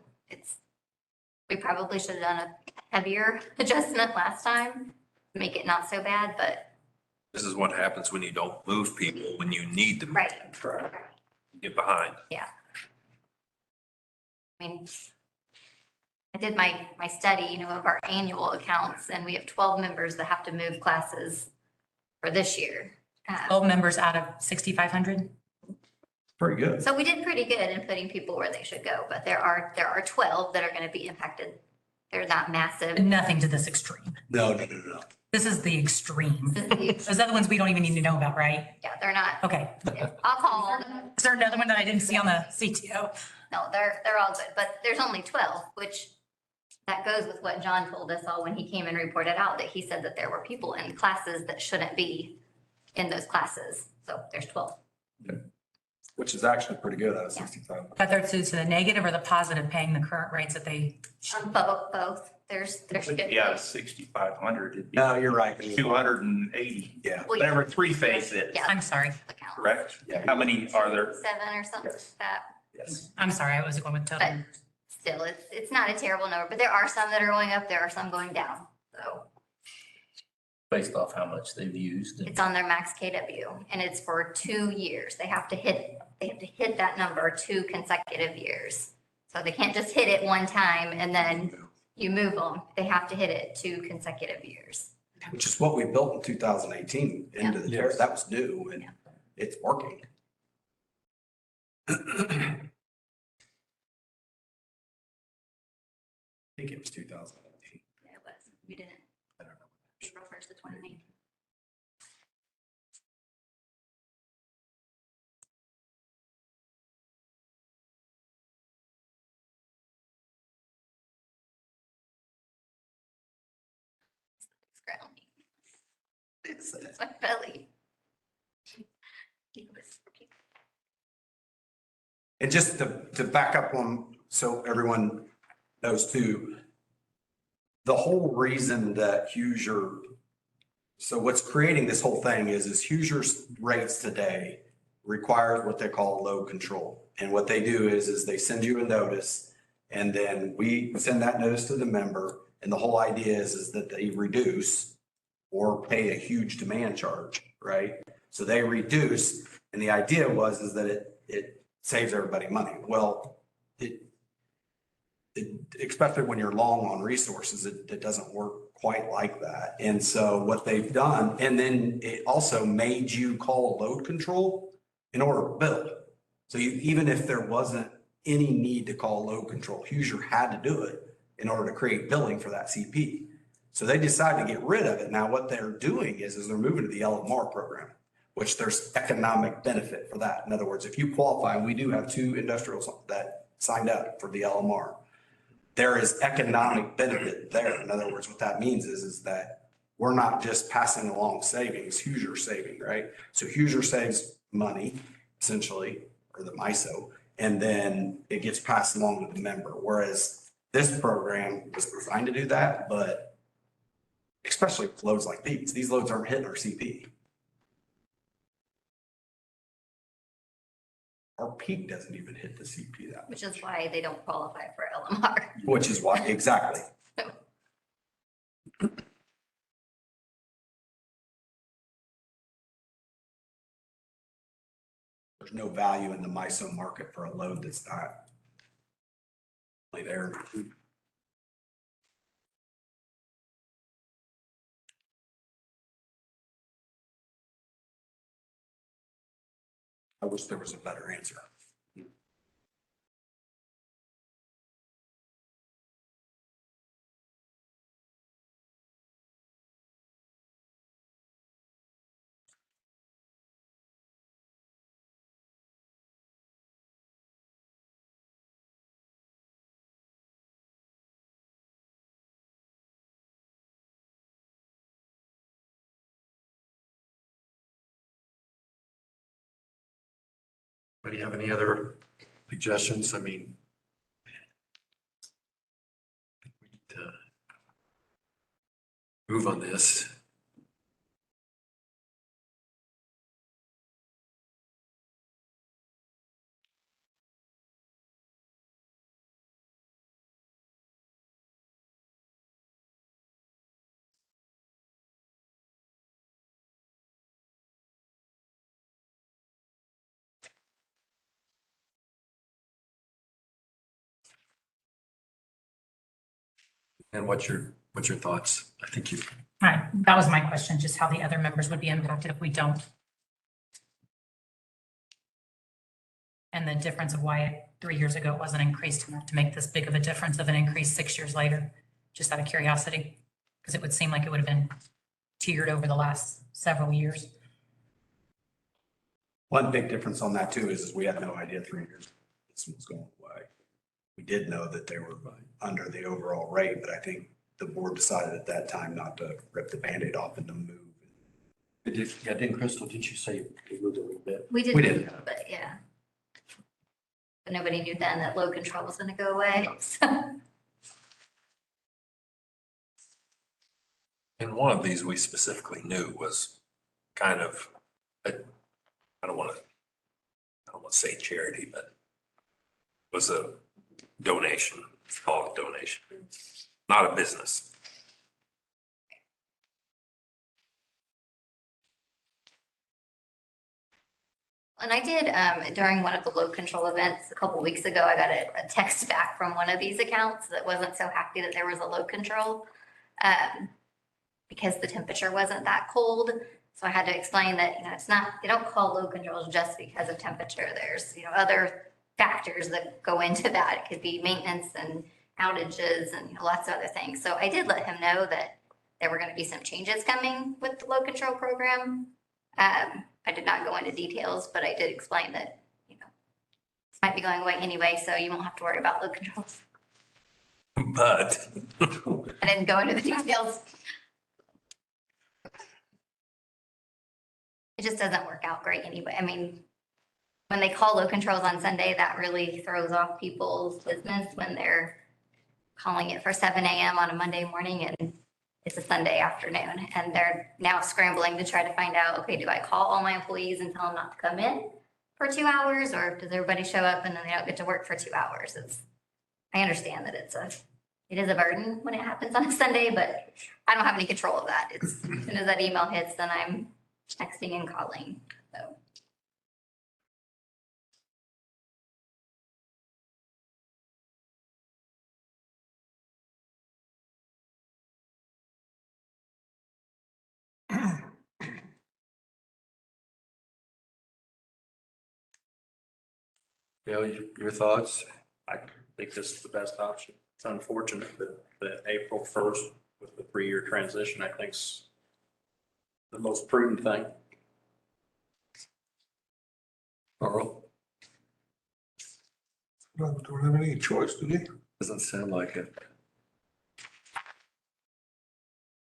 we probably should have done a heavier adjustment last time, to make it not so bad, but This is what happens when you don't move people, when you need them. right. Get behind. I mean, I did my study, of our annual accounts and we have 12 members that have to move classes for this year. 12 members out of 6,500. Pretty good. So we did pretty good in putting people where they should go, but there are 12 that are going to be impacted. They're not massive. Nothing to this extreme. No. This is the extreme. Yeah, Those other ones we don't even need to know about, right? they're not, Okay. I'll call. Is there another one that I didn't see on the CTO? No, they're all good, but there's only 12, which that goes with what John told us all when he came and reported out, that he said that there were people in classes that shouldn't be in those classes. So there's 12. Which is actually pretty good out of 65. But they're to the negative or the positive paying the current rates that they, Both. There's. Yeah, 6,500, it'd be No, you're right. 280. Yeah. Well, Whatever three-phase is, Yeah. I'm sorry. account. correct? Yeah. How many are there? 7 or something like that. Yes. I'm sorry. I was going with total. But still, it's not a terrible number, but there are some that are going up, there are some going down. So Based off how much they've used. it's on their max KW and it's for 2 years. They have to hit that number 2 consecutive years. So they can't just hit it one time and then you move them. They have to hit it 2 consecutive years. Which is what we built in 2018 into the tariff. That was new and Yeah. it's working. I think it was 2018. Yeah, it was. We didn't. I don't know. April 1st, 2019. It's growling. It's my belly. And just to back up on, so everyone knows too, the whole reason that Hoosier, so what's creating this whole thing is Hoosier's rates today requires what they call load control. And what they do is they send you a notice and then we send that notice to the member. And the whole idea is that they reduce or pay a huge demand charge, right? So they reduce, and the idea is that it saves everybody money. Well, it especially when you're long on resources, it doesn't work quite like that. And so what they've done, and then it also made you call load control in order to build. So even if there wasn't any need to call load control, Hoosier had to do it in order to create billing for that CP. So they decided to get rid of it. Now what they're doing is they're moving to the LMR program, which there's economic benefit for that. In other words, if you qualify, we do have 2 industrials that signed up for the LMR. There is economic benefit there. In other words, what that means is that we're not just passing along savings, Hoosier saving, right? So Hoosier saves money essentially, or the MISO, and then it gets passed along to the member. Whereas this program was designed to do that, but especially with loads like these loads aren't hitting our CP. Our peak doesn't even hit the CP that Which much. is why they don't qualify for LMR. Which is why, exactly. There's no value in the MISO market for a load that's not really there. I wish there was a better answer. Do you have any other suggestions? I mean, we need to move on this. And what's your thoughts? I think you, Right, that was my question, just how the other members would be impacted if we don't. And the difference of why 3 years ago it wasn't increased enough to make this big of a difference of an increase 6 years later, just out of curiosity. Because it would seem like it would have been tiered over the last several years. One big difference on that too is we had no idea 3 years this was going away. We did know that they were under the overall rate, but I think the board decided at that time not to rip the Band-Aid off and to move. didn't Crystal, didn't you say you moved a little bit? We did, We did. but yeah. But nobody knew then that load control was gonna go away. So And one of these we specifically knew was kind of, I don't want to say charity, but was a donation. Let's call it donation, not a business. And I did, during one of the load control events a couple weeks ago, I got a text back from one of these accounts that wasn't so happy that there was a load control. Because the temperature wasn't that cold. So I had to explain that, it's not, they don't call load controls just because of temperature. There's, other factors that go into that. It could be maintenance and outages and lots of other things. So I did let him know that there were going to be some changes coming with the load control program. I did not go into details, but I did explain that, this might be going away anyway, so you won't have to worry about load controls. But I didn't go into the details. It just doesn't work out great anyway. I mean, when they call load controls on Sunday, that really throws off people's business when they're calling it for 7 a.m. on a Monday morning and it's a Sunday afternoon. And they're now scrambling to try to find out, okay, do I call all my employees and tell them not to come in for 2 hours? Or does everybody show up and then they don't get to work for 2 hours? I understand that it is a burden when it happens on a Sunday, but I don't have any control of that. As soon as that email hits, then I'm texting and calling, so. Your thoughts? I think this is the best option. It's unfortunate that April 1st with the 3-year transition, I think's the most prudent thing. Carl? No, don't have any choice, do they? Doesn't sound like it.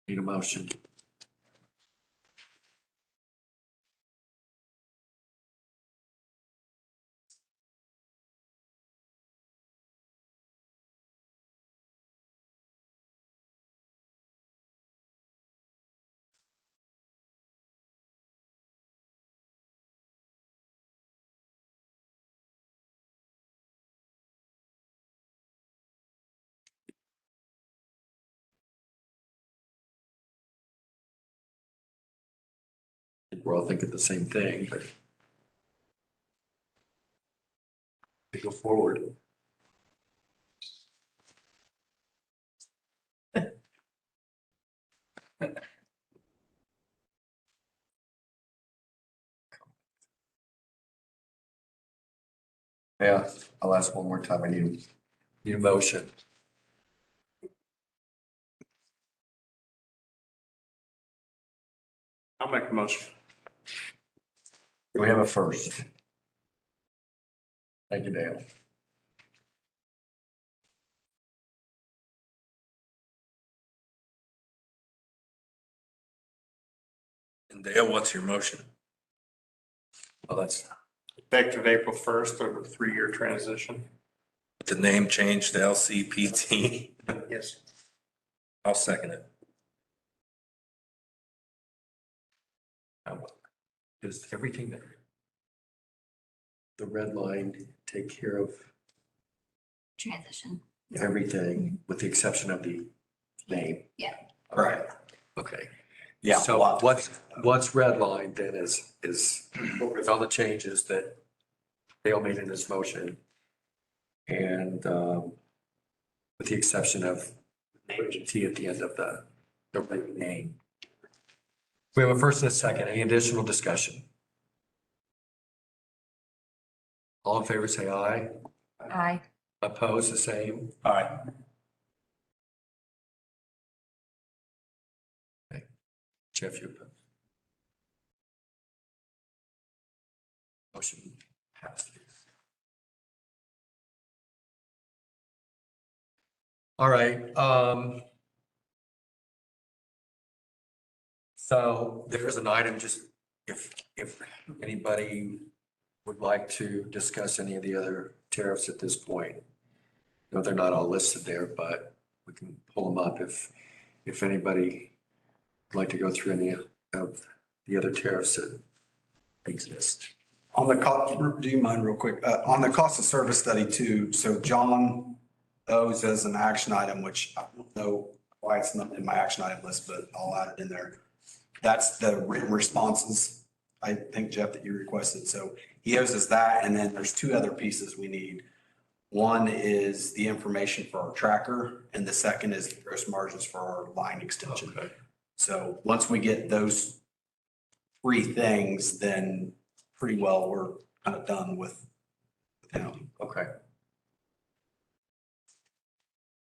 Need a motion. We're all thinking the same thing, but we go forward. Yeah, I'll ask one more time. I need a motion. I'll make a motion. Do we have a first? Thank you, Dale. and Dale, what's your motion? Well, that's, Effective April 1st of a 3-year transition. The name change to LCPT. Yes. I'll second it. does everything that the red line take care of Transition. everything with the exception of the name? Yeah. Right. Okay. Yeah. So what's redlined then is with all the changes that Dale made in his motion. And with the exception of putting T at the end of the right name. We have a first and a second. Any additional discussion? All in favor, say aye. Aye. Opposed, the same. Aye. Jeff, you opposed. Motion passed. All right, so there's an item, just if anybody would like to discuss any of the other tariffs at this point. No, they're not all listed there, but we can pull them up if anybody would like to go through any of the other tariffs that exist. On the cost, do you mind real quick? On the cost of service study too, so John those as an action item, which I don't know why it's not in my action item list, but I'll add it in there. That's the written responses, I think, Jeff, that you requested. So he owes us that. And then there's two other pieces we need. One is the information for our tracker, and the second is the gross margins for our line extension. Okay. So once we get those three things, then pretty well we're kind of done with him. Okay.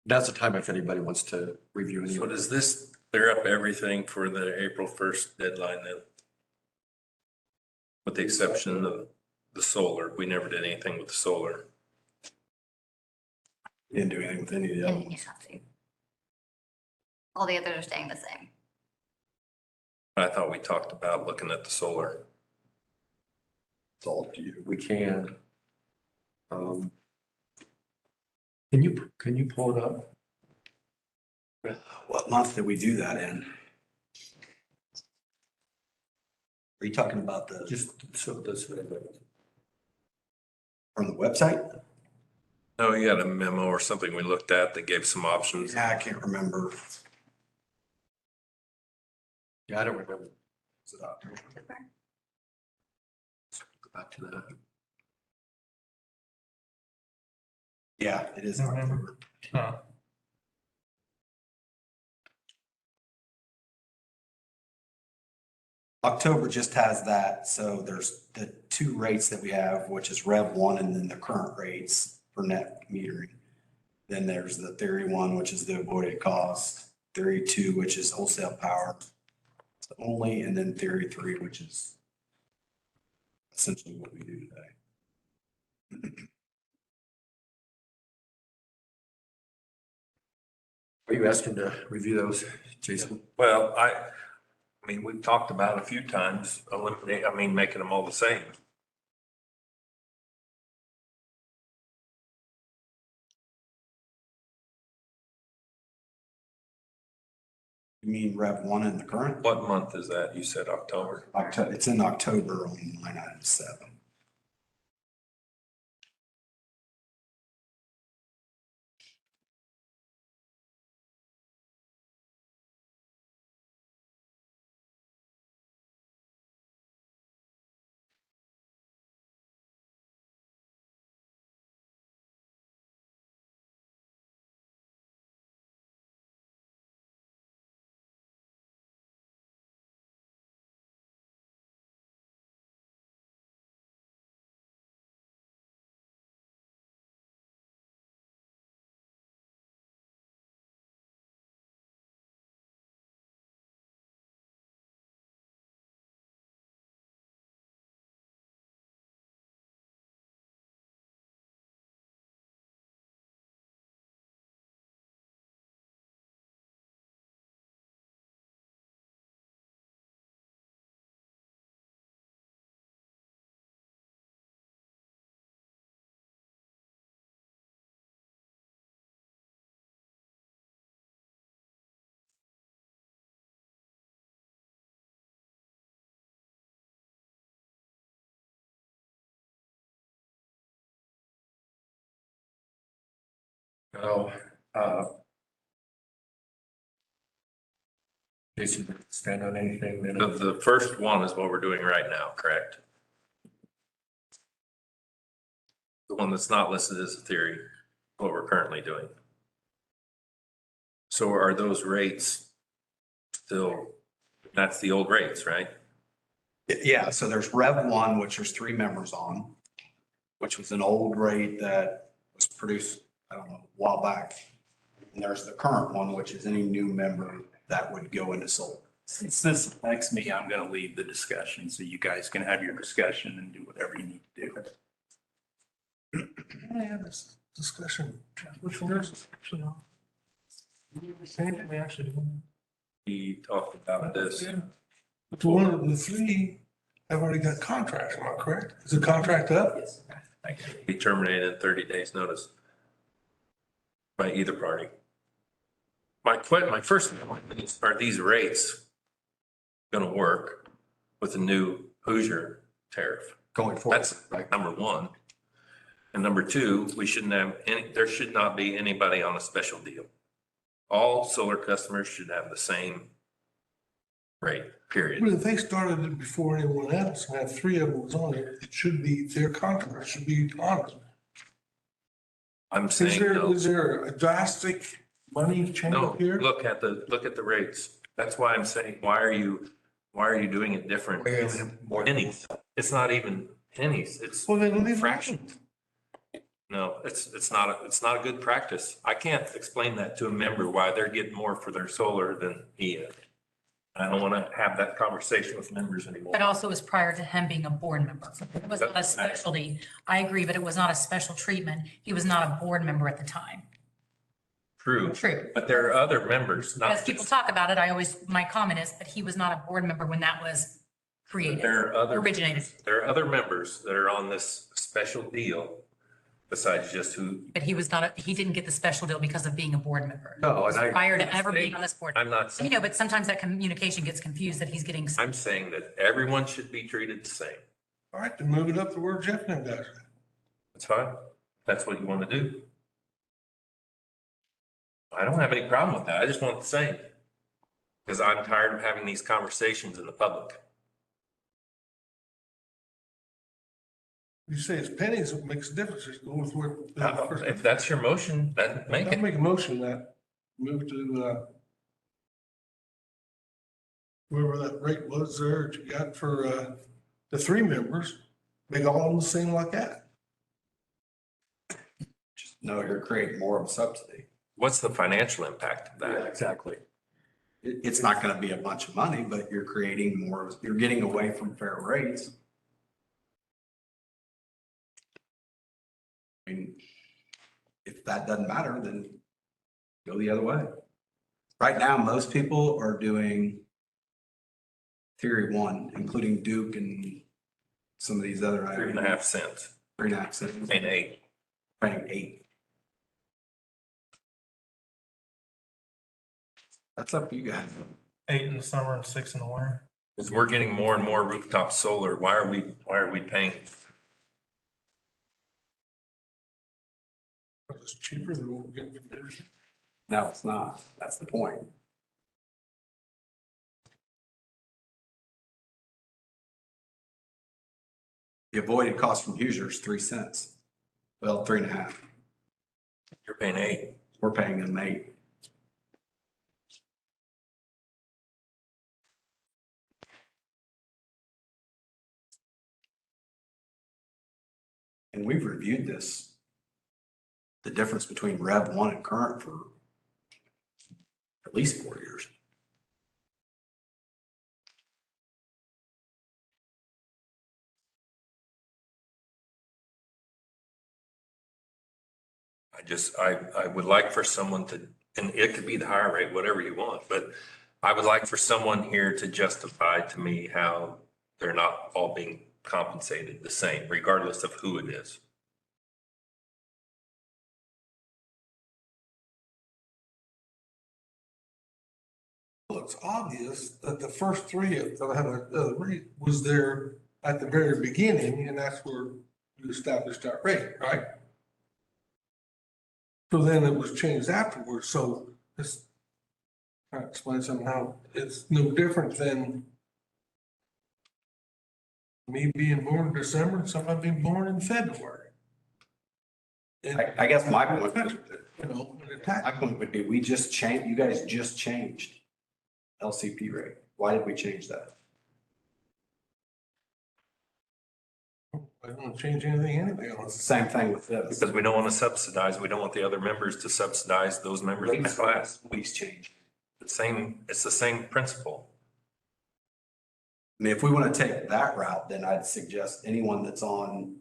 Now's the time if anybody wants to review any. So does this clear up everything for the April 1st deadline then? With the exception of the solar, we never did anything with the solar. Didn't do anything with any of the other And you ones. have to. All the others are staying the same. I thought we talked about looking at the solar. It's all up to you. We can. Can you pull it up? What month did we do that in? Are you talking about the, Just so this. from the website? No, you had a memo or something we looked at that gave some options. Yeah, I can't remember. Yeah, I don't remember. Is it October? Go back to that. Yeah, it is November. October. Huh. October just has that. So there's the two rates that we have, which is Rev 1 and then the current rates for net metering. Then there's the Theory 1, which is the avoided cost. Theory 2, which is wholesale power only, and then Theory 3, which is essentially what we do today. Are you asking to review those, Jason? Well, I mean, we've talked about a few times, making them all the same. You mean Rev 1 in the current? What month is that? You said October? October, it's in October on line item 7. No. Jason, stand on anything then? The first one is what we're doing right now, correct? The one that's not listed as a theory, what we're currently doing. So are those rates still, that's the old rates, right? Yeah, so there's Rev 1, which there's 3 members on, which was an old rate that was produced, I don't know, a while back. And there's the current one, which is any new member that would go into solar. Since this affects me, I'm going to leave the discussion so you guys can have your discussion and do whatever you need to do. I had this discussion. Which one is it? Actually, we actually do. He talked about this. But one of the 3 have already got contracts, am I correct? Is the contract up? Yes. Be terminated in 30 days notice by either party. My first point is, are these rates going to work with the new Hoosier tariff? Going forward. That's number one. And number two, we shouldn't have there should not be anybody on a special deal. All solar customers should have the same rate, period. But if they started it before anyone else and had three of them was on it, it should be, their contract should be honored. I'm Is saying, no, there a drastic money change no, here? look at the rates. That's why I'm saying, why are you doing it different? Pennies. It's not even pennies. It's Well, then leave it. fractions. No, it's not a good practice. I can't explain that to a member why they're getting more for their solar than he is. I don't want to have that conversation with members anymore. But also it was prior to him being a board member. It was not a specialty. I agree, but it was not a special treatment. He was not a board member at the time. True. True. But there are other members, not As people just, talk about it, my comment is that he was not a board member when that was created, originated. there are other members that are on this special deal besides just who, But he was not, he didn't get the special deal because of being a board member. no, and I. Prior to ever being on this board. I'm not You saying, know, but sometimes that communication gets confused that he's getting. I'm saying that everyone should be treated the same. All right, then move it up to where Jeff and them guys are. That's fine. That's what you want to do. I don't have any problem with that. I just want the same. Because I'm tired of having these conversations in the public. You say it's pennies, it makes a difference. Just go with where. If that's your motion, then make I'll it. make a motion that move to, whoever that rate was there that you got for, the three members, make all of them the same like that. Just know you're creating more of a subsidy. What's the financial impact of that? Exactly. It's not gonna be a bunch of money, but you're creating more, you're getting away from fair rates. I mean, if that doesn't matter, then go the other way. Right now, most people are doing Theory 1, including Duke and some of these other. 3.5 cents 3.5 cents. and 8. Paying 8. That's up to you guys. 8 in the summer and 6 in the winter. Because we're getting more and more rooftop solar. Why are we paying? It's cheaper than what we're getting from theirs. No, it's not. That's the point. The avoided cost from Hoosier is 3 cents. Well, 3.5. You're paying 8. We're paying them 8. And we've reviewed this, the difference between Rev 1 and current for at least 4 years. I would like for someone to, and it could be the higher rate, whatever you want, but I would like for someone here to justify to me how they're not all being compensated the same, regardless of who it is. Well, it's obvious that the first three that had a rate was there at the very beginning, and that's where you established that rate, right? So then it was changed afterwards, so this, trying to explain somehow, it's no different than me being born in December and somebody being born in February. I guess my point, You know, and the tax- my point would be, we just changed, you guys just changed LCP rate. Why did we change that? I don't change anything anyway on It's the this. same thing with this. Because we don't want to subsidize, we don't want the other members to subsidize those members in the class. Please change. It's the same principle. I mean, if we want to take that route, then I'd suggest anyone that's on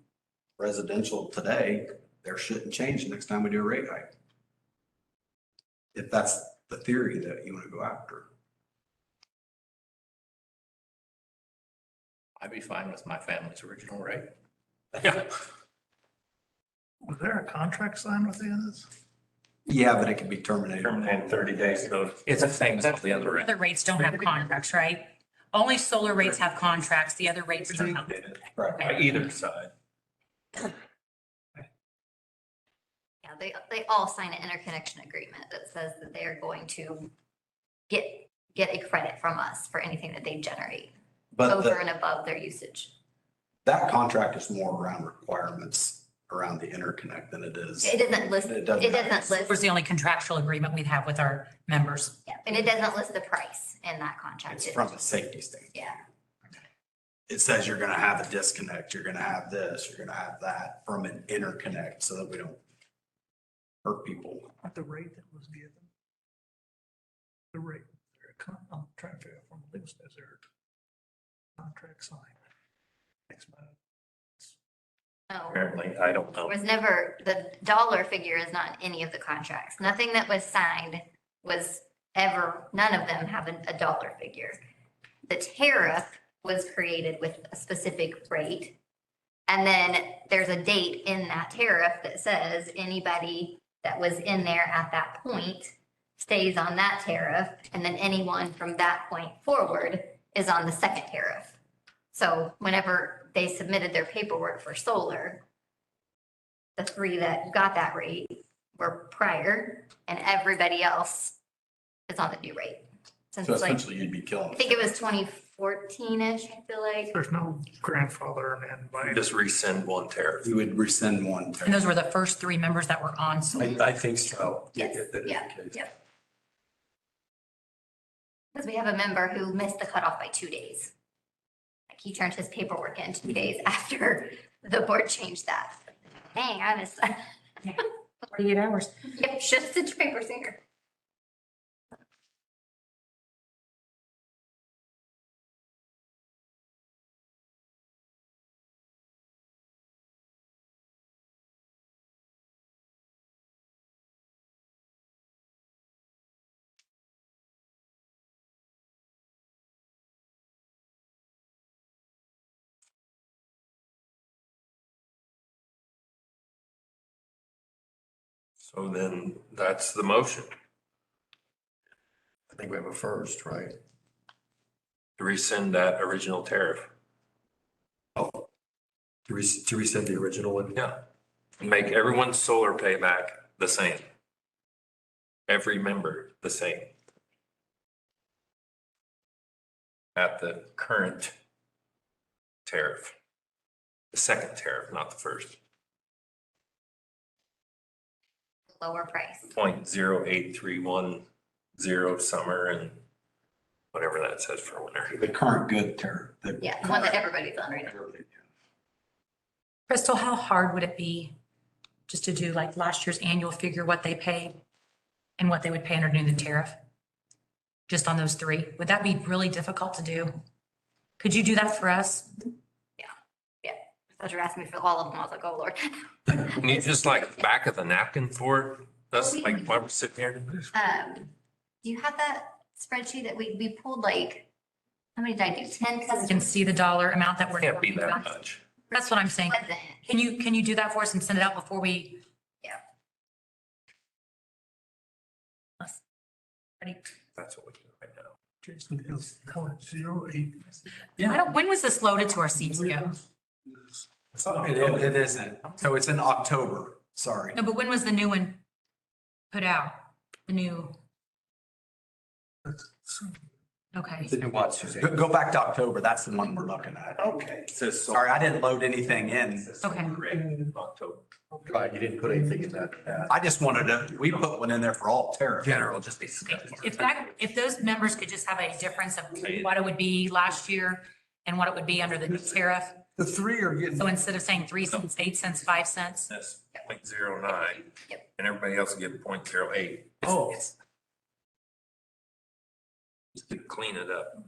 residential today, there shouldn't change next time we do a rate hike. If that's the theory that you want to go after. I'd be fine with my family's original rate. Yeah. Was there a contract signed with the others? Yeah, but it can be terminated. Terminated 30 days notice. It's the same as all the other rates. Other rates don't have contracts, right? Only solar rates have contracts. The other rates don't. Right. By either side. they all sign an interconnection agreement that says that they are going to get a credit from us for anything that they generate But over the- and above their usage. that contract is more around requirements around the interconnect than it is. It doesn't list, It it doesn't doesn't have- It was list, the only contractual agreement we'd have with our members. yeah, and it doesn't list the price in that contract. It's from a safety standpoint. Yeah, It says you're gonna have a disconnect, you're gonna have this, you're gonna have that from an interconnect so that we don't hurt people. At the rate that was given. The rate, I'm trying to figure out from the list, is there a contract signed? Next month. no. Apparently, I don't know. Was never, the dollar figure is not in any of the contracts. Nothing that was signed was ever, none of them have a dollar figure. The tariff was created with a specific rate. And then there's a date in that tariff that says anybody that was in there at that point stays on that tariff. And then anyone from that point forward is on the second tariff. So whenever they submitted their paperwork for solar, the three that got that rate were prior and everybody else is on the new rate. Since So like, essentially you'd be killing. I think it was 2014-ish, I feel like. There's no grandfather and by. Just rescind one tariff. You would rescind one. And those were the first three members that were on. So I think so. Yes, That is yeah, the case. yeah. Because we have a member who missed the cutoff by 2 days. Like he turned his paperwork in 2 days after the board changed that. Dang, I missed that. 48 hours. Yep, should have sent your papers here. So then that's the motion, I think we have a first, right? to rescind that original tariff. To rescind the original one? Yeah. Make everyone's solar payback the same. Every member the same. At the current tariff. The second tariff, not the first. Lower price. 0.08310 summer and whatever that says for winter. The current good tariff. the Yeah, the one that current- everybody's on right now. Crystal, how hard would it be just to do like last year's annual figure, what they paid and what they would pay under the new tariff? Just on those three? Would that be really difficult to do? Could you do that for us? I thought you were asking me for all of them. I was like, oh, Lord. Can you just like back of the napkin for it? That's like why we're sitting here. Do you have that spreadsheet that we pulled like, how many did I do? 10 You customers? can see the dollar amount that we're. Can't be that much. That's what I'm saying. Wasn't. Can you do that for us and send it out before we? Yeah. Ready? That's what we do right now. Jason is 0.08. I don't, when was this loaded to our CTO? It isn't. So it's in October. Sorry. No, but when was the new one put out? The new, okay. The new what, Suzanne? Go back to October. That's the one we're looking at. Okay. Sorry, I didn't load anything in. Okay. October. Right, you didn't put anything in that. I just wanted to, we put one in there for all tariff. General, just. If those members could just have a difference of what it would be last year and what it would be under the new tariff. The three are getting. So instead of saying 3 cents, 8 cents, 5 cents. That's 0.09. Yep. And everybody else will get 0.08. Oh. Just to clean it up.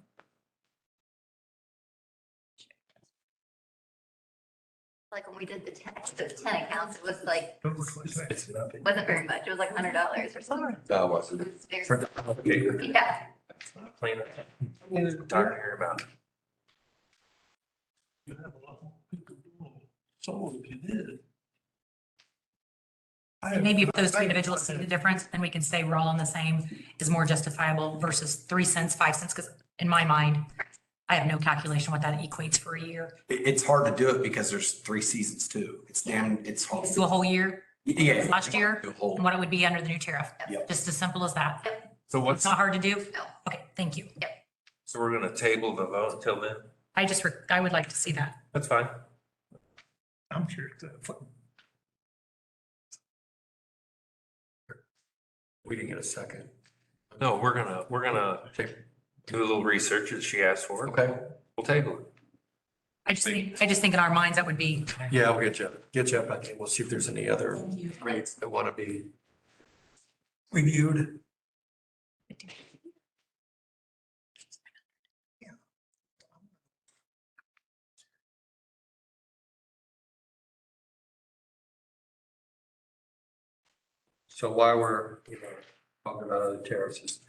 Like when we did those 10 accounts, it was like, It's nothing. wasn't very much. It was like $100 or something. That wasn't. It was very- For the complicated. Yeah. Clean it up. I'm tired of hearing about it. You have a lot more people doing solar if you did. Maybe if those two individuals see the difference, then we can say we're all on the same is more justifiable versus 3 cents, 5 cents. Because in my mind, I have no calculation what that equates for a year. It's hard to do it because there's 3 seasons too. It's hard. Do a whole year. Yeah. last year The whole- and what it would be under the new tariff. Yep. Just as simple as that. So It's what's, not hard to do. No. Okay, thank you. so we're gonna table the vote until then? I would like to see that. That's fine. I'm sure it's We didn't get a second. No, we're gonna do a little research that she asked for. Okay, We'll table it. I just think in our minds that would be, yeah, we'll get you up. I think we'll see if there's any other rates that want to be reviewed. So while we're, talking about other tariffs,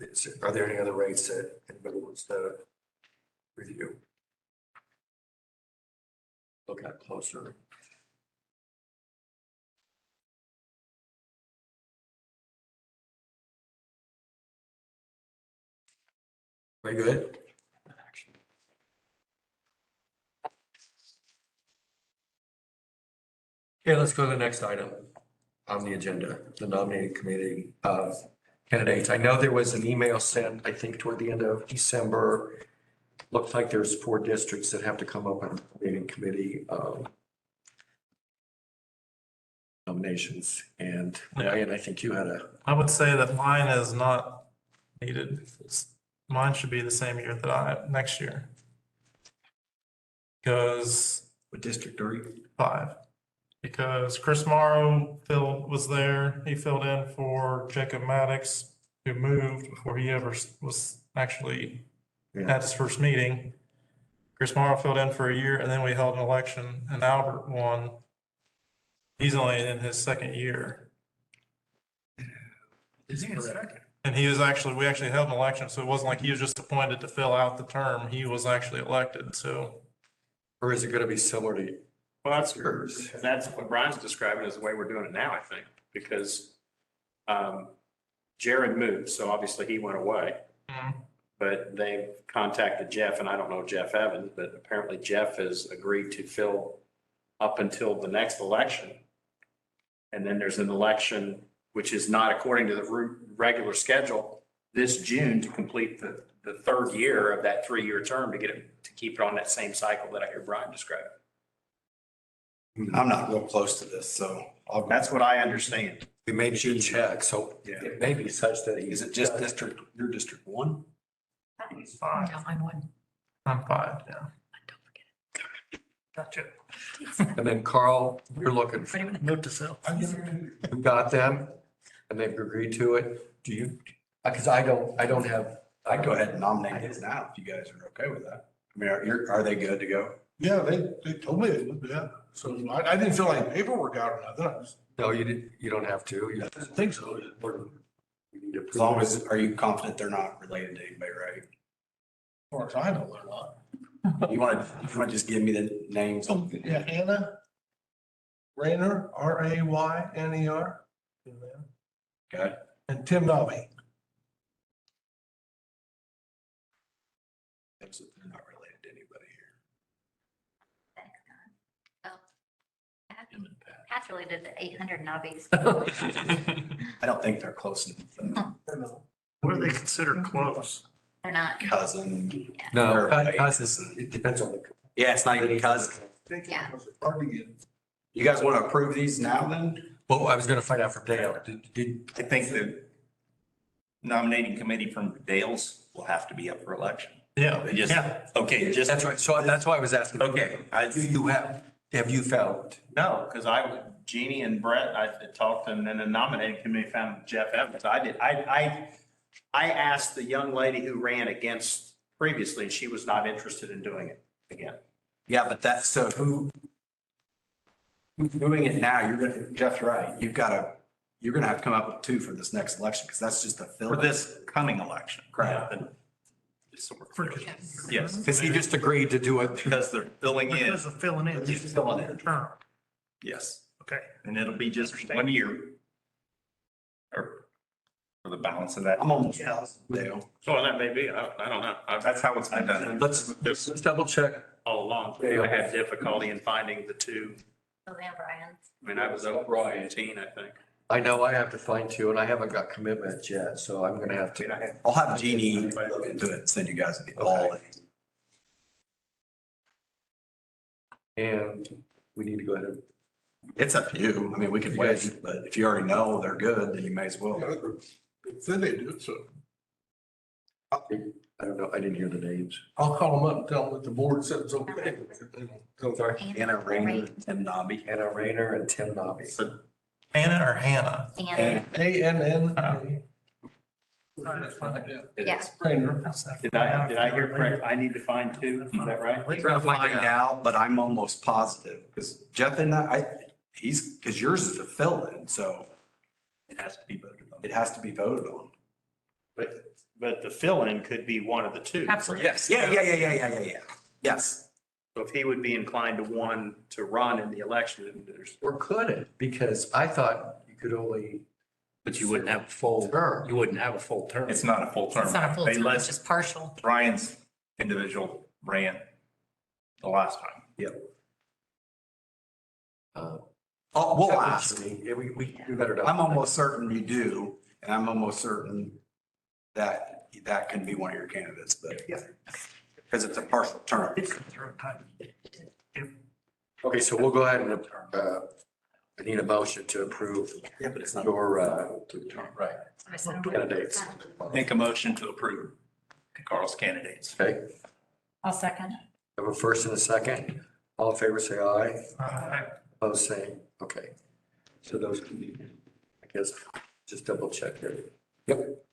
are there any other rates that anybody wants to review? Look at closer. Very good. Okay, let's go to the next item on the agenda, the nominating committee of candidates. I know there was an email sent, I think, toward the end of December. Looks like there's 4 districts that have to come up on the nominating committee nominations. And Ryan, I think you had I would say that mine is not needed. Mine should be the same year that next year. Because With District 3? 5. Because Chris Morrow was there. He filled in for Jacob Maddox, who moved before he ever was actually had his first meeting. Chris Morrow filled in for a year, and then we held an election, and Albert won. He's only in his second year. And he was actually, we actually held an election, so it wasn't like he was just appointed to fill out the term. He was actually elected, so. or is it going to be similar to Well, that's, yours? that's what Brian's describing as the way we're doing it now, I think, because Jared moved, so obviously he went away. But they've contacted Jeff, and I don't know Jeff Evans, but apparently Jeff has agreed to fill up until the next election. And then there's an election, which is not according to the regular schedule, this June to complete the third year of that 3-year term to get it, to keep it on that same cycle that I hear Brian describe. I'm not real close to this, so That's what I understand. We made you check, so Yeah. it may be such that is it just your District 1? Five. yeah, I'm one. I'm 5, yeah. Gotcha. And then Carl, you're looking, Ready with the- Note to self. you got them and they've agreed to it. Do you? Because I don't have, I'd go ahead and nominate his now if you guys are okay with that. I mean, are they good to go? Yeah, they told me it would, yeah. So I didn't fill any paperwork out or nothing. I just no, you don't have to. You didn't think so. we need to As long as, are you confident they're not related to anybody, right? As far as I know, they're not. You want to just give me the names? Yeah, Hannah Rayner, Rayner. Okay. And Tim Nobby. They're not related to anybody Pat's related to 800 nubbies. here. I don't think they're close enough. What are they considered close? They're not. Cousin. No, it depends on the. Yeah, it's not even cousin. Yeah. Hard to get. You guys want to approve these now then? Well, I was going to find out from Dale. Did, I think the nominating committee from Dales will have to be up for election. Yeah. They just, okay, just. that's right. So that's why I was asking. Okay, Have you found? No, because Jeannie and Brett, I talked, and then the nominating committee found Jeff Evans. I asked the young lady who ran against previously, and she was not interested in doing it again. Yeah, but that's, so who's doing it now? Jeff's right. You're going to have to come up with 2 for this next election because that's just a fill. For this coming election. Correct. Yes, Because he just agreed to do it. because they're filling in. Because of filling in. He's filling in. Term. Yes, Okay. and it'll be just 1 year. Or for the balance of that. I'm almost Dale. So that may be, I don't know. That's how it's been done Let's double check. all along. I had difficulty in finding the 2 Suzanne Bryan's. I mean, I was over 18, I think. I know I have to find two and I haven't got commitment yet, so I'm gonna have to. I'll have Jeannie look into it and send you guys all. And we need to go ahead and, It's up to you. I mean, we could wait, but if you already know they're good, then you may as well. Then they do it, so I don't know, I didn't hear the names. I'll call them up and tell them that the board said it's okay. Sorry. Anna Rayner and Nobby. Anna Rayner and Tim Nobby. Hannah or Hannah? And ANN. yeah, Rainer. Did I hear correct? I need to find two, is that right? We're gonna find out, but I'm almost positive because Jeff and because yours is a fill-in, so It has to be voted on. it has to be voted on. But the fill-in could be one of the two. Absolutely. Yes, yeah. Yes. So if he would be inclined to one to run in the election, there's, Or could it? Because I thought you could only. But you wouldn't have a full, Term. you wouldn't have a full term. It's not a full term. It's not a full They term, let it's just partial. Brian's individual ran the last time. We'll ask. Yeah, we do better. to- I'm almost certain you do, and I'm almost certain that that can be one of your candidates, but yeah. Because it's a partial term. Okay, so we'll go ahead and, I need a motion to approve Yeah, but it's not. your, Right. I said, candidates. Make a motion to approve Carl's candidates. Okay, I'll second. have a first and a second. All in favor, say aye. Aye. Opposed, same. Okay. So those can be, I guess, just double check here. Yep.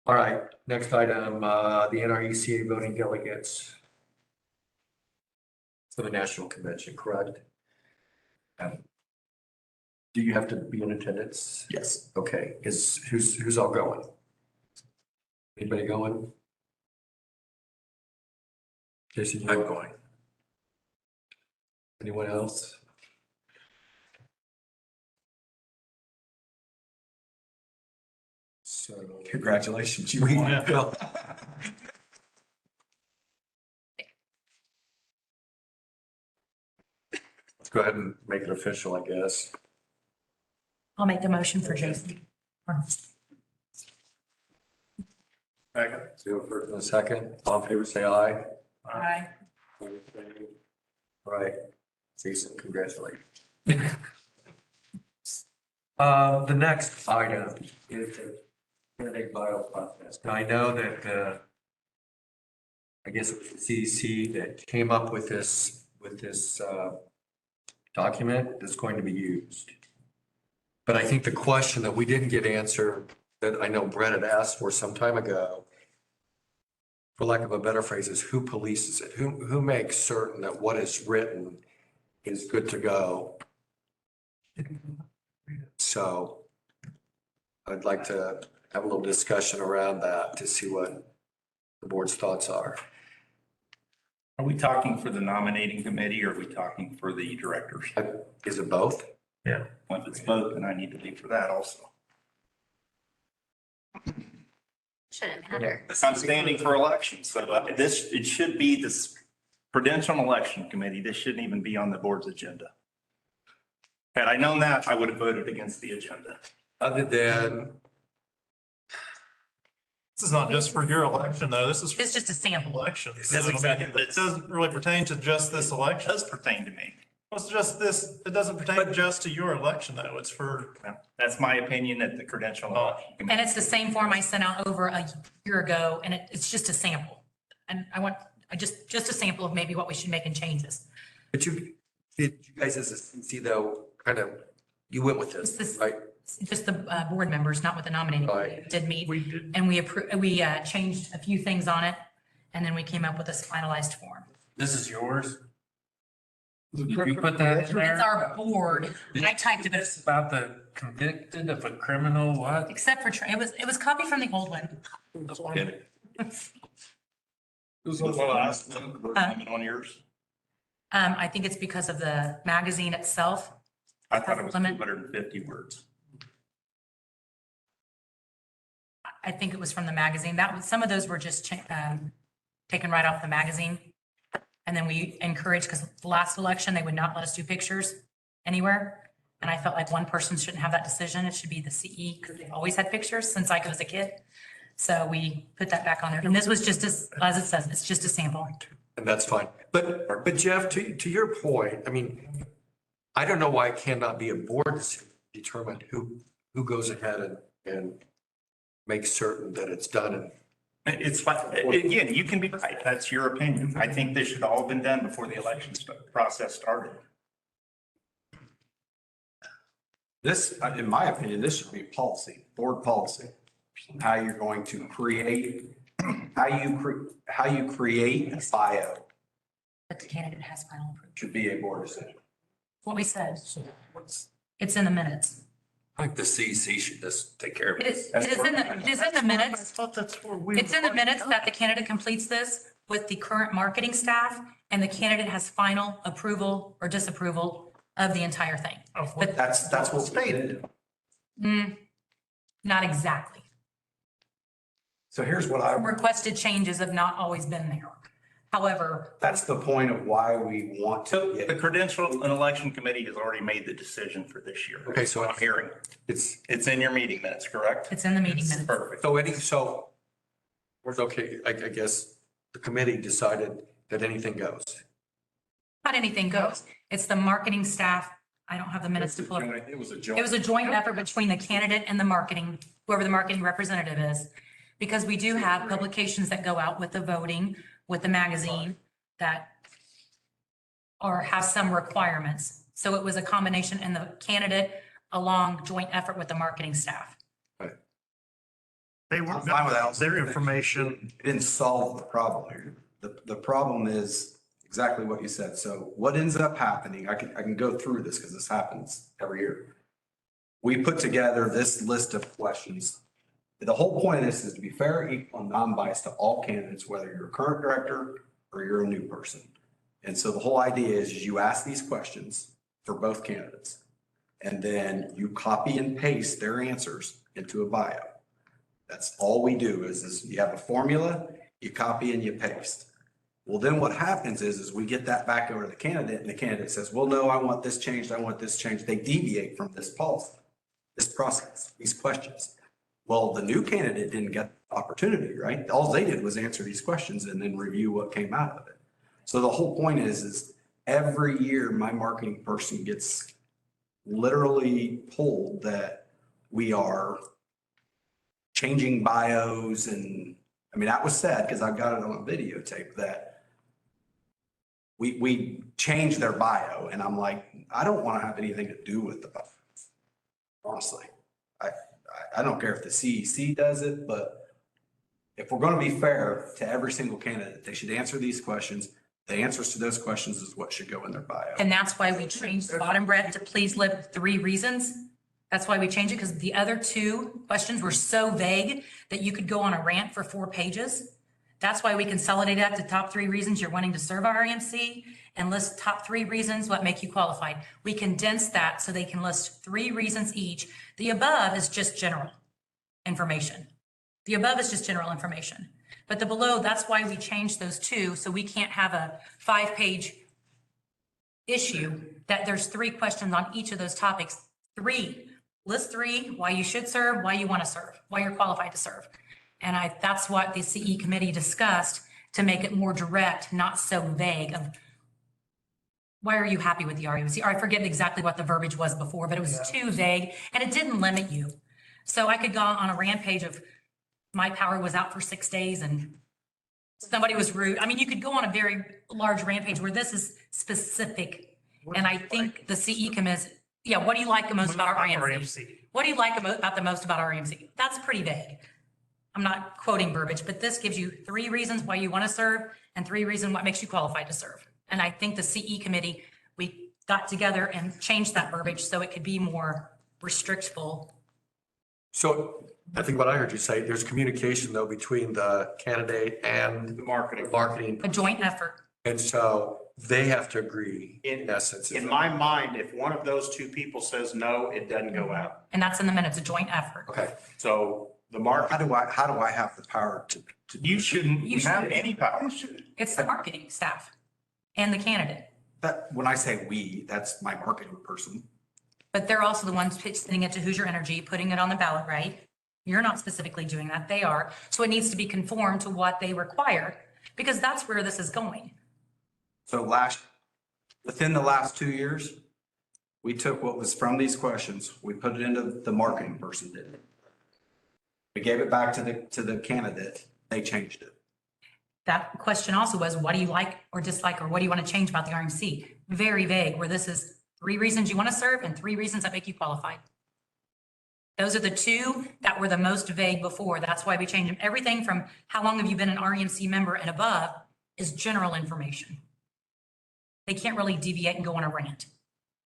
All right, next item, the NRECA voting delegates for the national convention, correct? Do you have to be in attendance? Yes. Okay, who's all going? Anybody going? Jason, you I'm going? going. Anyone else? So. Congratulations. You won. Yeah. Let's go ahead and make it official, I guess. I'll make the motion for Jason. Second. So first and a second, all in favor, say aye. Aye. All right, Jason, congratulations. The next item is the candidate bio process. Now, I know that, I guess it was the CDC that came up with this, document that's going to be used. But I think the question that we didn't get answered, that I know Brett had asked for some time ago, for lack of a better phrase, is who polices it? Who makes certain that what is written is good to go? So I'd like to have a little discussion around that to see what the board's thoughts are. Are we talking for the nominating committee or are we talking for the directors? Is it both? Well, if it's both, then I need to be for that also. shouldn't matter. I'm standing for election, so it should be this Prudential Election Committee. This shouldn't even be on the board's agenda. Had I known that, I would have voted against the agenda. Other than, This is not just for your election, though. This is for It's just a sample. elections. That's exactly what It doesn't really pertain to just this It election. does pertain to me. It's just this, it doesn't pertain just to your election, though. It's for, That's my opinion at the Credential Election And Committee. it's the same form I sent out over a year ago, and it's just a sample. And I just a sample of maybe what we should make in changes. but did you guys as a CC though, kind of, you went with It's this, this- right? Just the board members, not with the nominating committee, did meet. And we changed a few things on it, and then we came up with this finalized form. This is yours? You put that in It's there? our board. I typed it, but It's about the convicted of a criminal, what? except for, it was copied from the old one. It was Was the on- last word on yours? I think it's because of the magazine itself. I thought it was Limit. 250 words. I think it was from the magazine. Some of those were just taken right off the magazine. And then we encouraged, because the last election, they would not let us do pictures anywhere. And I felt like one person shouldn't have that decision. It should be the CE, because they've always had pictures since I was a kid. So we put that back on there. And this was just as it says, it's just a sample. And that's fine. But Jeff, to your point, I mean, I don't know why it cannot be a board decision to determine who goes ahead and makes certain that it's done. And It's like, again, you can be right. That's your opinion. I think this should all have been done before the election process started. This, in my opinion, this should be policy, board policy. How you're going to create, how you create a bio But the candidate has final approval. should be a board decision. What we said. It's in the minutes. I think the CEC should just take care of It it. is in the I minutes. thought that's where we. It's in the minutes that the candidate completes this with the current marketing staff, and the candidate has final approval or disapproval of the entire thing. But That's what stated. not exactly. So here's what I, Requested changes have not always been there. However, that's the point of why we want So to the get, Credential and Election Committee has already made the decision for this year. Okay, so I'm hearing. it's, It's in your meeting minutes, correct? it's in the meeting minutes. Perfect. so we're okay, I guess the committee decided that anything goes. Not anything goes. It's the marketing staff. I don't have the minutes to pull up. It was a It joint. was a joint effort between the candidate and the marketing, whoever the marketing representative is. Because we do have publications that go out with the voting, with the magazine that have some requirements. So it was a combination and the candidate along joint effort with the marketing staff. They were, I'm fine with that. their information. it didn't solve the problem here. The problem is exactly what you said. So what ends up happening, I can go through this because this happens every year. We put together this list of questions. The whole point of this is to be fair, equal, and non-biased to all candidates, whether you're a current director or you're a new person. And so the whole idea is you ask these questions for both candidates, and then you copy and paste their answers into a bio. That's all we do is you have a formula, you copy and you paste. Well, then what happens is we get that back over to the candidate, and the candidate says, well, no, I want this changed, I want this changed. They deviate from this policy, this process, these questions. Well, the new candidate didn't get the opportunity, right? All they did was answer these questions and then review what came out of it. So the whole point is every year my marketing person gets literally told that we are changing bios. And I mean, that was said because I've got it on videotape that we changed their bio. And I'm like, I don't want to have anything to do with the bio. Honestly, I don't care if the CEC does it, but if we're going to be fair to every single candidate, they should answer these questions. The answers to those questions is what should go in their bio. And that's why we changed the bottom breadth to please live 3 reasons. That's why we changed it, because the other 2 questions were so vague that you could go on a rant for 4 pages. That's why we consolidated that to top 3 reasons you're wanting to serve our RMC and list top 3 reasons what make you qualified. We condensed that so they can list 3 reasons each. The above is just general information. The above is just general information. But the below, that's why we changed those 2, so we can't have a 5-page issue that there's 3 questions on each of those topics. 3, list 3, why you should serve, why you want to serve, why you're qualified to serve. And that's what the CE committee discussed to make it more direct, not so vague of why are you happy with the RUC? Or I forget exactly what the verbiage was before, but it was too vague and it didn't limit you. So I could go on a rampage of my power was out for 6 days and somebody was rude. I mean, you could go on a very large rampage where this is specific. And I think the CE committee, yeah, what do you like the most about our RMC? What do you like about the most about our RMC? That's pretty vague. I'm not quoting verbiage, but this gives you 3 reasons why you want to serve and 3 reasons what makes you qualified to serve. And I think the CE committee, we got together and changed that verbiage so it could be more restrictful. So I think what I heard you say, there's communication though between the candidate and The marketing. marketing. A joint effort. And so they have to agree in essence. In my mind, if one of those 2 people says no, it doesn't go out. And that's in the minutes, a joint effort. Okay. So the market, How do I have the power to You shouldn't You have should. any power. It's the marketing staff. and the candidate. That, when I say we, that's my marketing person. But they're also the ones sending it to Hoosier Energy, putting it on the ballot, right? You're not specifically doing that. They are. So it needs to be conformed to what they require because that's where this is going. So within the last 2 years, we took what was from these questions, we put it into the marketing person did it. We gave it back to the candidate, they changed it. That question also was, what do you like or dislike, or what do you want to change about the RMC? Very vague, where this is 3 reasons you want to serve and 3 reasons that make you qualified. Those are the 2 that were the most vague before. That's why we changed them. Everything from how long have you been an REMC member and above is general information. They can't really deviate and go on a rant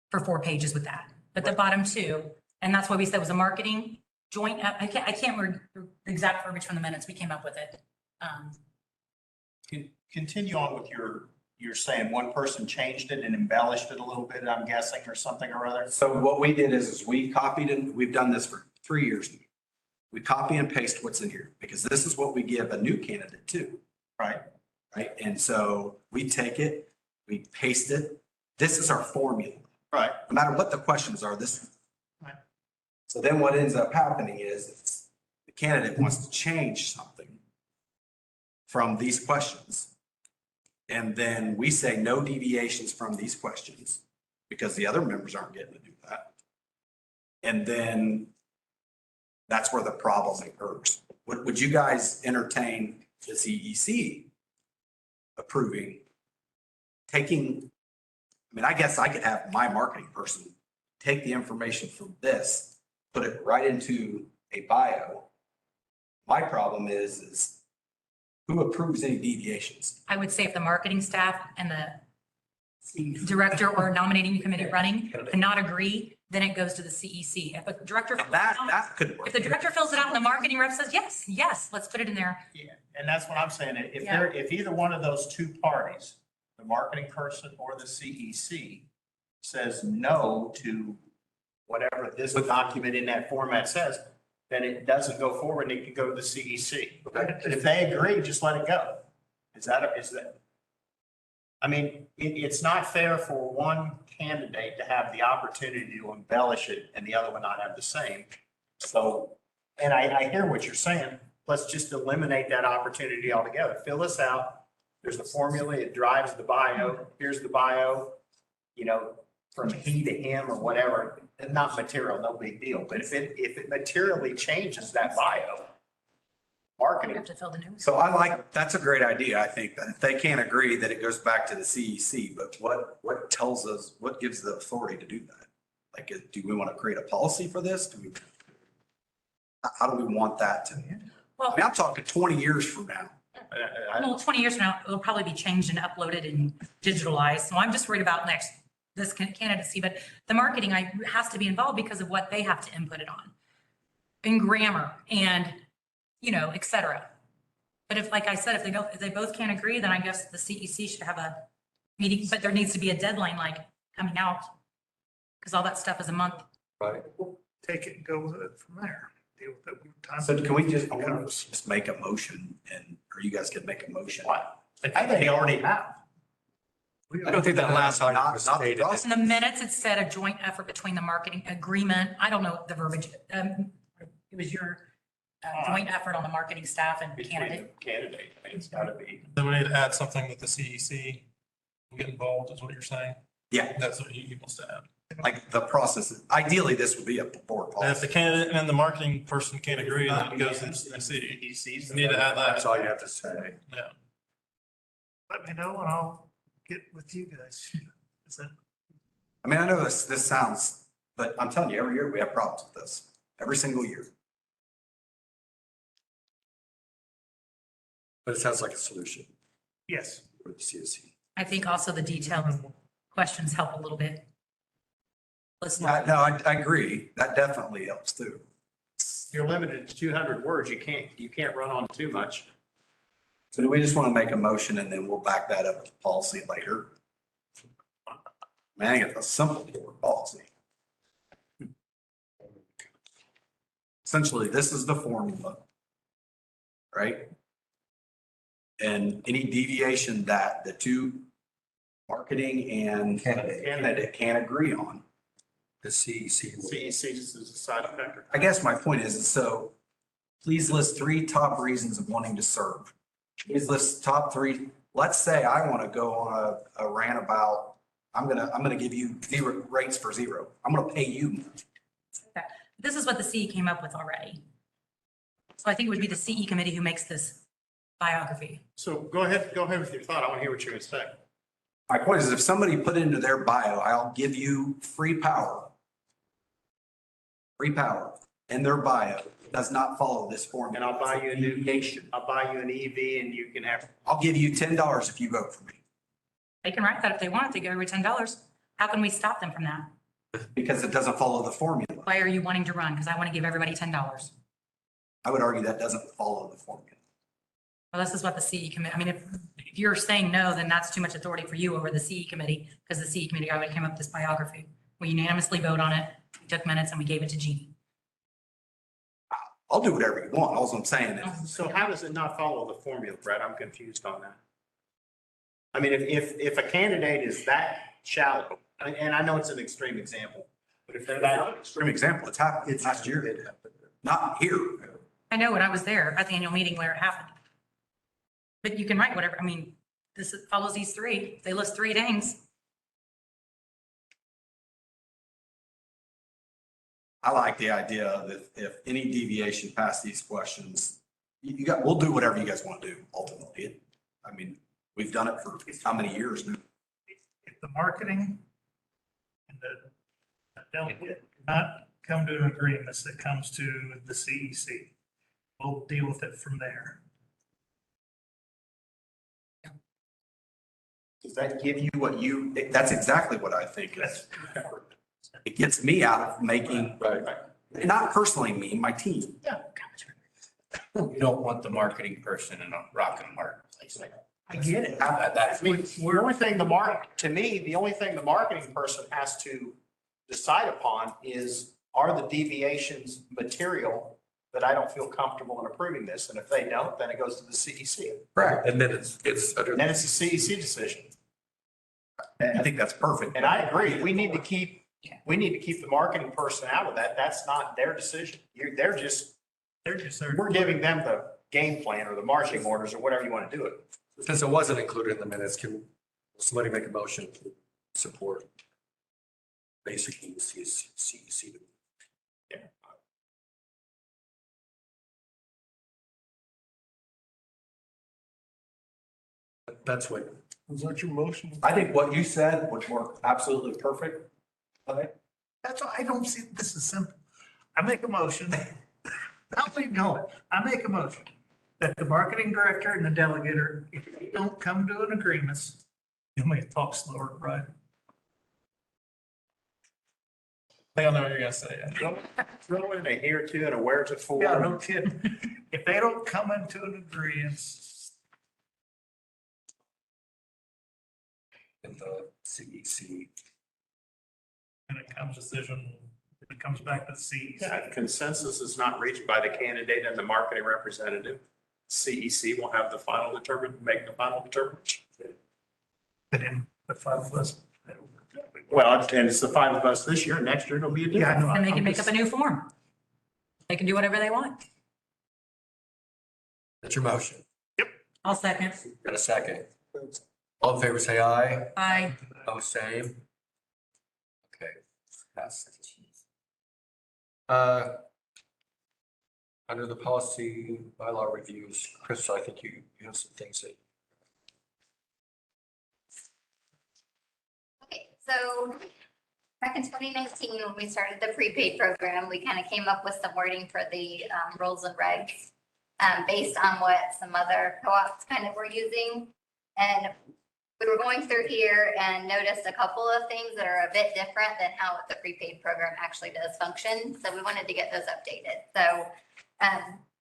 for 4 pages with that. But the bottom 2, and that's why we said was a marketing joint, I can't remember the exact verbiage from the minutes. We came up with it. Continue on with you're saying one person changed it and embellished it a little bit, I'm guessing, or something or other? So what we did is we copied and we've done this for 3 years. We copy and paste what's in here because this is what we give a new candidate too. Right. Right. And so we take it, we paste it. This is our formula. Right. No matter what the questions are, this. Right. So then what ends up happening is the candidate wants to change something from these questions. And then we say no deviations from these questions because the other members aren't getting to do that. And then that's where the problem occurs. Would you guys entertain the CEC approving, taking, I mean, I guess I could have my marketing person take the information from this, put it right into a bio. My problem is who approves any deviations? I would say if the marketing staff and the director or nominating committee running cannot agree, then it goes to the CEC. If a director, That could work. if the director fills it out and the marketing rep says, yes, let's put it in there. Yeah, and that's what I'm saying. If Yeah. if either one of those 2 parties, the marketing person or the CEC, says no to whatever this document in that format says, then it doesn't go forward and it can go to the CEC. Okay. If they agree, just let it go. Is that? I mean, it's not fair for one candidate to have the opportunity to embellish it and the other one not have the same. So, and I hear what you're saying. Let's just eliminate that opportunity altogether. Fill this out. There's a formula. It drives the bio. Here's the bio, from he to him or whatever. Not material, no big deal. But if it materially changes that bio, We marketing. have to fill the new. So that's a great idea. I think that if they can't agree that it goes back to the CEC, but what tells us, what gives the authority to do that? Like, do we want to create a policy for this? How do we want that to? Well, I mean, I'm talking 20 years from now. well, 20 years from now, it'll probably be changed and uploaded and digitalized. So I'm just worried about this candidacy, but the marketing has to be involved because of what they have to input it on in grammar and, et cetera. But if, like I said, if they both can't agree, then I guess the CEC should have a meeting, but there needs to be a deadline like coming out because all that stuff is a month. Right. Take it and go with it from there. Deal with it when time. So can we just make a motion or you guys can make a motion? What? I think they already have. I don't think that last item was stated. In the minutes, it said a joint effort between the marketing agreement. I don't know the verbiage. It was your joint effort on the marketing staff and Between candidate. the candidate, I mean, it's gotta be. Then we need to add something that the CEC will get involved, is what you're saying? Yeah, That's what he wants to add. like the process. Ideally, this would be a board And if the policy. candidate and the marketing person can't agree, then it goes to the CEC. We need to add that. That's all you have to say. Yeah. Let me know and I'll get with you guys. Is that? I mean, I know this sounds, but I'm telling you, every year we have problems with this, every single year. But it sounds like a solution Yes. for the CSC. I think also the detailed questions help a little bit. Listen, No, I agree. That definitely helps too. You're limited to 200 words. You can't run on too much. So do we just want to make a motion and then we'll back that up with policy later? Man, I think it's a simple board policy. Essentially, this is the formula, right? And any deviation that the 2 marketing and candidate can't agree on. The CEC. CEC just is a side effect. I guess my point is so please list 3 top reasons of wanting to serve. Please list top 3. Let's say I want to go on a rant about, I'm gonna give you 0 rates for 0. I'm gonna pay you. This is what the CE came up with already. So I think it would be the CE committee who makes this biography. So go ahead with your thought. I want to hear what you're going to say. My point is if somebody put into their bio, I'll give you free power in their bio, it does not follow this formula. And I'll buy you a new, deviation. I'll buy you an EV and you can have, I'll give you $10 if you vote for me, They can write that if they want, they go over $10. How can we stop them from that? because it doesn't follow the formula. Why are you wanting to run? Because I want to give everybody $10. I would argue that doesn't follow the formula. Well, this is what the CE committee, I mean, if you're saying no, then that's too much authority for you over the CE committee, because the CE committee already came up with this biography. We unanimously vote on it, we took minutes and we gave it to Jeannie. I'll do whatever you want. All I'm saying is, so how does it not follow the formula, Brett? I'm confused on that. I mean, if a candidate is that shallow, and I know it's an extreme example, but if they're that, extreme example, it's happened last year, not here. I know when I was there at the annual meeting where it happened. But you can write whatever, I mean, this follows these 3, they list 3 things. I like the idea of if any deviation past these questions, we'll do whatever you guys want to do ultimately. I mean, we've done it for how many years now? If the marketing and the delegate not come to an agreement that comes to the CEC, we'll deal with it from there. Does that give you what that's exactly what I think is. It gets me out of making, not personally me, my team. You don't want the marketing person in a rock and hard place. I get it. I mean, the only thing to me, the only thing the marketing person has to decide upon is, are the deviations material that I don't feel comfortable in approving this? And if they don't, then it goes to the CEC. Correct. And then it's under. Then it's a CEC decision. I think that's perfect. And I agree, we need to keep the marketing person out of that. That's not their decision. They're just, we're giving them the game plan or the marching orders or whatever you want to do it. Since it wasn't included in the minutes, can somebody make a motion to support basically the CEC? Yeah. That's what, Was that your motion? I think what you said would work absolutely perfect. Okay. That's why I don't see, this is simple. I make a motion. I'll be going. I make a motion that the marketing director and the delegator, if they don't come to an agreement, you may talk slower, right? I think I know what you're gonna say. Throw in a here to and a where to for. Yeah, no kidding. If they don't come into an agreement, in the CEC. and it comes decision, it comes back to the CEC. Yeah, consensus is not reached by the candidate and the marketing representative. CEC will have the final make the final determination. But in the 5 of us. Well, and it's the 5 of us this year. Next year it'll be a Yeah, I different. know. And they I'm can make just- up a new form. They can do whatever they want. That's your motion. I'll second. Got a second? All in favor, say aye. Aye. Oh, same. Okay. Passes. Under the policy bylaw reviews, Chris, I think you have some things that. Okay, so back in 2019, when we started the prepaid program, we kind of came up with some wording for the rules and regs based on what some other co-ops kind of were using. And we were going through here and noticed a couple of things that are a bit different than how the prepaid program actually does function. So we wanted to get those updated. So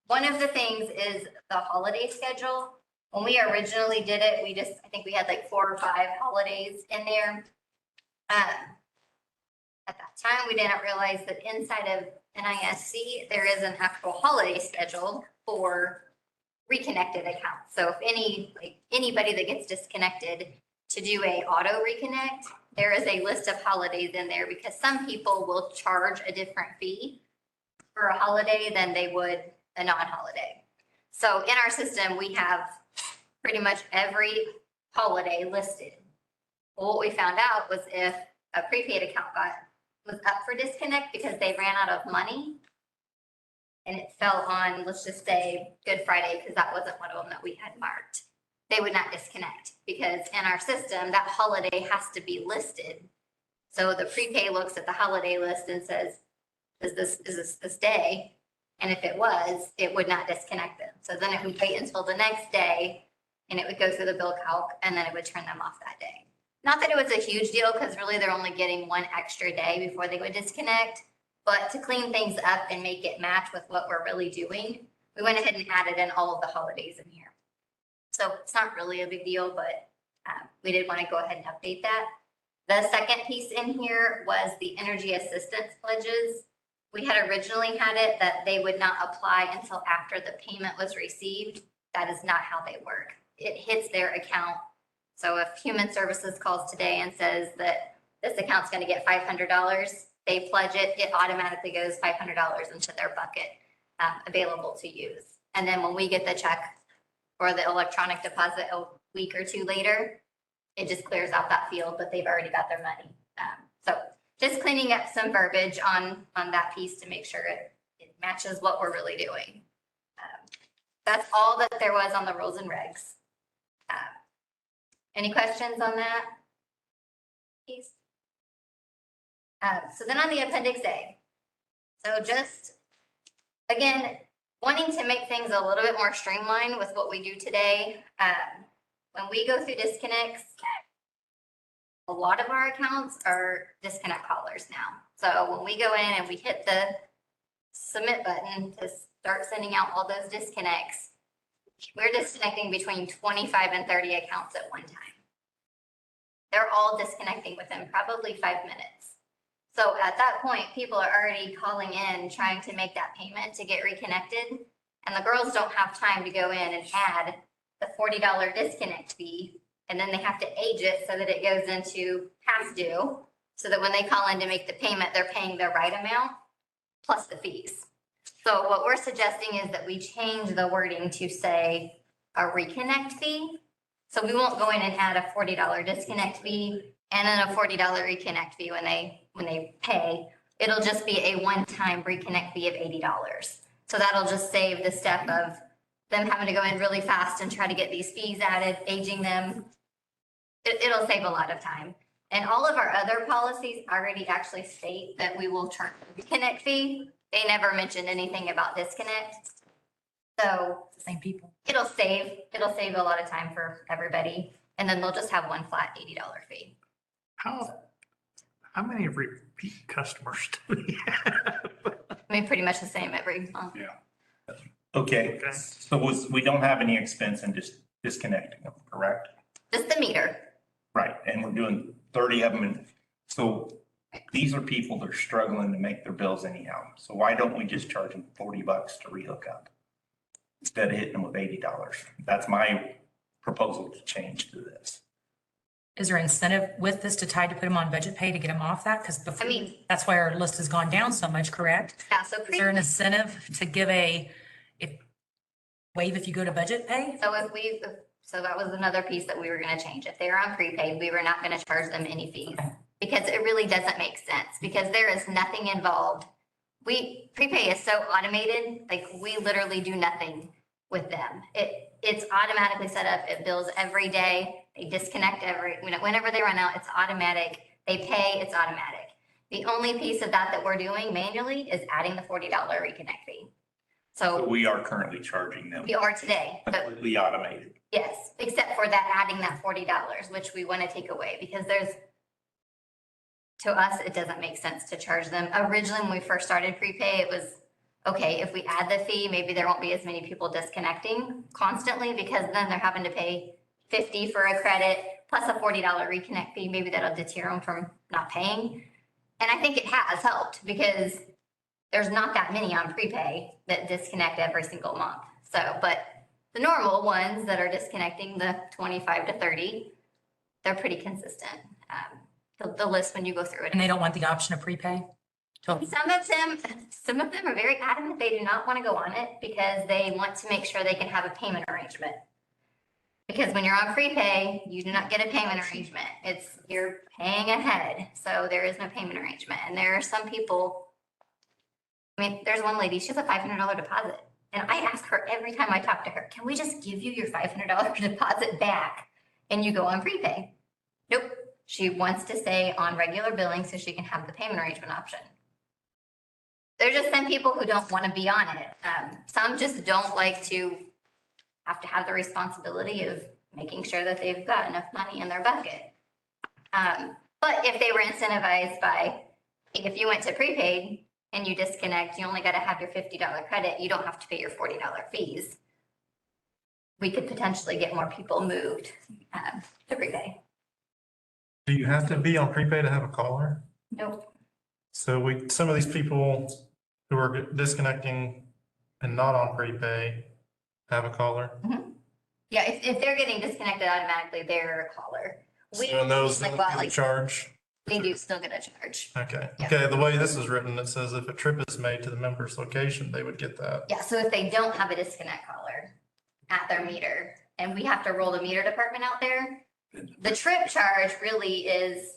one of the things is the holiday schedule. When we originally did it, I think we had like 4 or 5 holidays in there. At that time, we didn't realize that inside of NISC, there is an actual holiday schedule for reconnected accounts. So if anybody that gets disconnected to do a auto reconnect, there is a list of holidays in there because some people will charge a different fee for a holiday than they would a non-holiday. So in our system, we have pretty much every holiday listed. Well, what we found out was if a prepaid account was up for disconnect because they ran out of money and it fell on, let's just say, Good Friday, because that wasn't one of them that we had marked, they would not disconnect because in our system, that holiday has to be listed. So the prepay looks at the holiday list and says, is this day? And if it was, it would not disconnect them. So then it would wait until the next day and it would go through the bill calc and then it would turn them off that day. Not that it was a huge deal because really they're only getting one extra day before they would disconnect. But to clean things up and make it match with what we're really doing, we went ahead and added in all of the holidays in here. So it's not really a big deal, but we did want to go ahead and update that. The second piece in here was the energy assistance pledges. We had originally had it that they would not apply until after the payment was received. That is not how they work. It hits their account. So if Human Services calls today and says that this account's going to get $500, they pledge it, it automatically goes $500 into their bucket available to use. And then when we get the check or the electronic deposit a week or two later, it just clears out that field, but they've already got their money. So just cleaning up some verbiage on that piece to make sure it matches what we're really doing. That's all that there was on the rules and regs. Any questions on that piece? So then on the Appendix A. So just, again, wanting to make things a little bit more streamlined with what we do today. When we go through disconnects, a lot of our accounts are disconnect callers now. So when we go in and we hit the submit button to start sending out all those disconnects, we're disconnecting between 25 and 30 accounts at one time. They're all disconnecting within probably 5 minutes. So at that point, people are already calling in, trying to make that payment to get reconnected. And the girls don't have time to go in and add the $40 disconnect fee. And then they have to age it so that it goes into past due. So that when they call in to make the payment, they're paying the right amount plus the fees. So what we're suggesting is that we change the wording to say a reconnect fee. So we won't go in and add a $40 disconnect fee and then a $40 reconnect fee when they pay. It'll just be a one-time reconnect fee of $80. So that'll just save the step of them having to go in really fast and try to get these fees added, aging them. It'll save a lot of time. And all of our other policies already actually state that we will charge a reconnect fee. They never mentioned anything about disconnect. So It's the same people. it'll save a lot of time for everybody. And then they'll just have one flat $80 fee. How many repeat customers do we have? I mean, pretty much the same every month. Okay, Okay. so we don't have any expense in just disconnecting them, correct? Just the meter. Right, and we're doing 30 of them. And so these are people that are struggling to make their bills anyhow. So why don't we just charge them $40 to rehook up? Instead of hitting them with $80. That's my proposal to change to this. Is there incentive with this to try to put them on budget pay to get them off that? Because I mean, that's why our list has gone down so much, correct? yeah, so Is there an incentive to give waive if you go to budget pay? so that was another piece that we were gonna change. If they were on prepaid, we were not gonna charge them any fees. Because it really doesn't make sense, because there is nothing involved. Prepay is so automated, like we literally do nothing with them. It's automatically set up, it bills every day, they disconnect whenever they run out, it's automatic. They pay, it's automatic. The only piece of that we're doing manually is adding the $40 reconnect fee. So So we are currently charging them we are today, but completely automated. yes, except for that adding that $40, which we want to take away because to us, it doesn't make sense to charge them. Originally, when we first started prepay, it was, okay, if we add the fee, maybe there won't be as many people disconnecting constantly because then they're having to pay $50 for a credit plus a $40 reconnect fee. Maybe that'll deter them from not paying. And I think it has helped because there's not that many on prepay that disconnect every single month. So, but the normal ones that are disconnecting, the 25 to 30, they're pretty consistent. The list when you go through it. And they don't want the option of prepay? So Some of them are very adamant they do not want to go on it because they want to make sure they can have a payment arrangement. Because when you're on prepay, you do not get a payment arrangement. You're paying ahead, so there is no payment arrangement. And there are some people, I mean, there's one lady, she has a $500 deposit. And I ask her every time I talk to her, can we just give you your $500 deposit back and you go on prepay? Nope. She wants to stay on regular billing so she can have the payment arrangement option. There's just some people who don't want to be on it. Some just don't like to have the responsibility of making sure that they've got enough money in their bucket. But if they were incentivized by, if you went to prepaid and you disconnect, you only got to have your $50 credit, you don't have to pay your $40 fees. We could potentially get more people moved to prepay. Do you have to be on prepay to have a caller? Nope. So some of these people who are disconnecting and not on prepay have a caller? Yeah, if they're getting disconnected automatically, they're a caller. We So those like, that well, get a like, charge? they do still get a charge. Okay, Yeah. okay, the way this is written, it says if a trip is made to the member's location, they would get that. Yeah, so if they don't have a disconnect caller at their meter, and we have to roll the meter department out there, the trip charge really is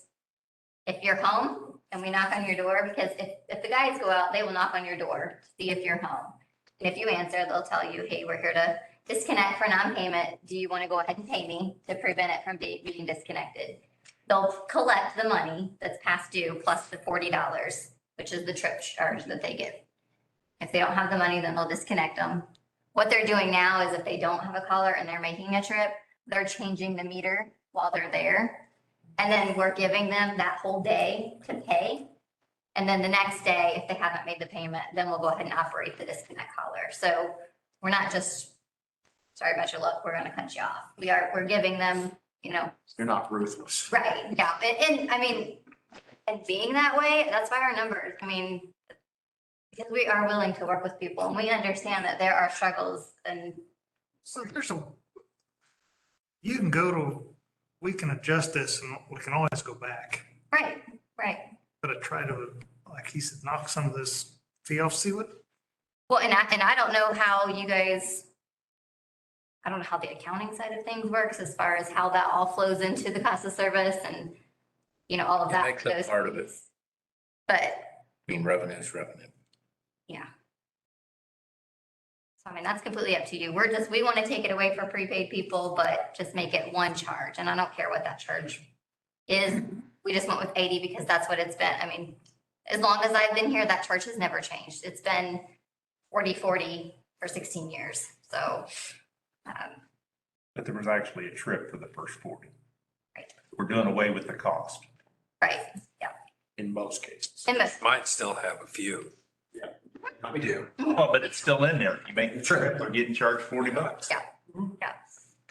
if you're home and we knock on your door, because if the guys go out, they will knock on your door to see if you're home. And if you answer, they'll tell you, hey, we're here to disconnect for non-payment. Do you want to go ahead and pay me to prevent it from being disconnected? They'll collect the money that's past due plus the $40, which is the trip charge that they get. If they don't have the money, then they'll disconnect them. What they're doing now is if they don't have a caller and they're making a trip, they're changing the meter while they're there. And then we're giving them that whole day to pay. And then the next day, if they haven't made the payment, then we'll go ahead and operate the disconnect caller. So we're not just, sorry about your luck, we're gonna cut you off. We're giving them, You're not ruthless. right, yeah, and I mean, and being that way, that's why our numbers, I mean, because we are willing to work with people and we understand that there are struggles and So you can go to, we can adjust this and we can always go back. right. But I try to, like he said, knock some of this fee off, see what, Well, and I don't know how you guys, I don't know how the accounting side of things works as far as how that all flows into the cost of service and, all of It that. makes up those part of it. fees. But, I mean, revenue is revenue. yeah. So I mean, that's completely up to you. We want to take it away for prepaid people, but just make it one charge. And I don't care what that charge is. We just went with 80 because that's what it's been. I mean, as long as I've been here, that charge has never changed. It's been 40 for 16 years. So, But there was actually a trip for the first 40. Right. We're doing away with the cost. right, yeah. In most cases. And most, Might still have a few. We do. Well, but it's still in there. You make the trip, they're getting charged $40. yeah.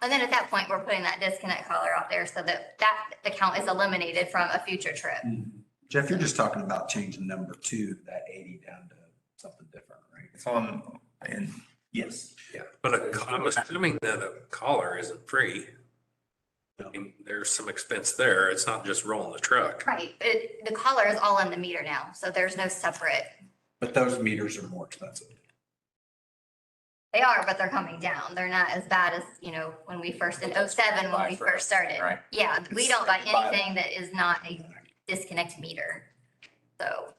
And then at that point, we're putting that disconnect collar out there so that account is eliminated from a future trip. Jeff, you're just talking about changing number 2, that 80 down to something different, right? It's on, and yes. Yeah, but I'm assuming that a collar isn't free. I mean, there's some expense there. It's not just rolling the truck. Right, the collar is all in the meter now, so there's no separate. But those meters are more expensive. They are, but they're coming down. They're not as bad as, when we first, in '07, when we first started. Right. Yeah, we don't buy anything that is not a disconnect meter. So,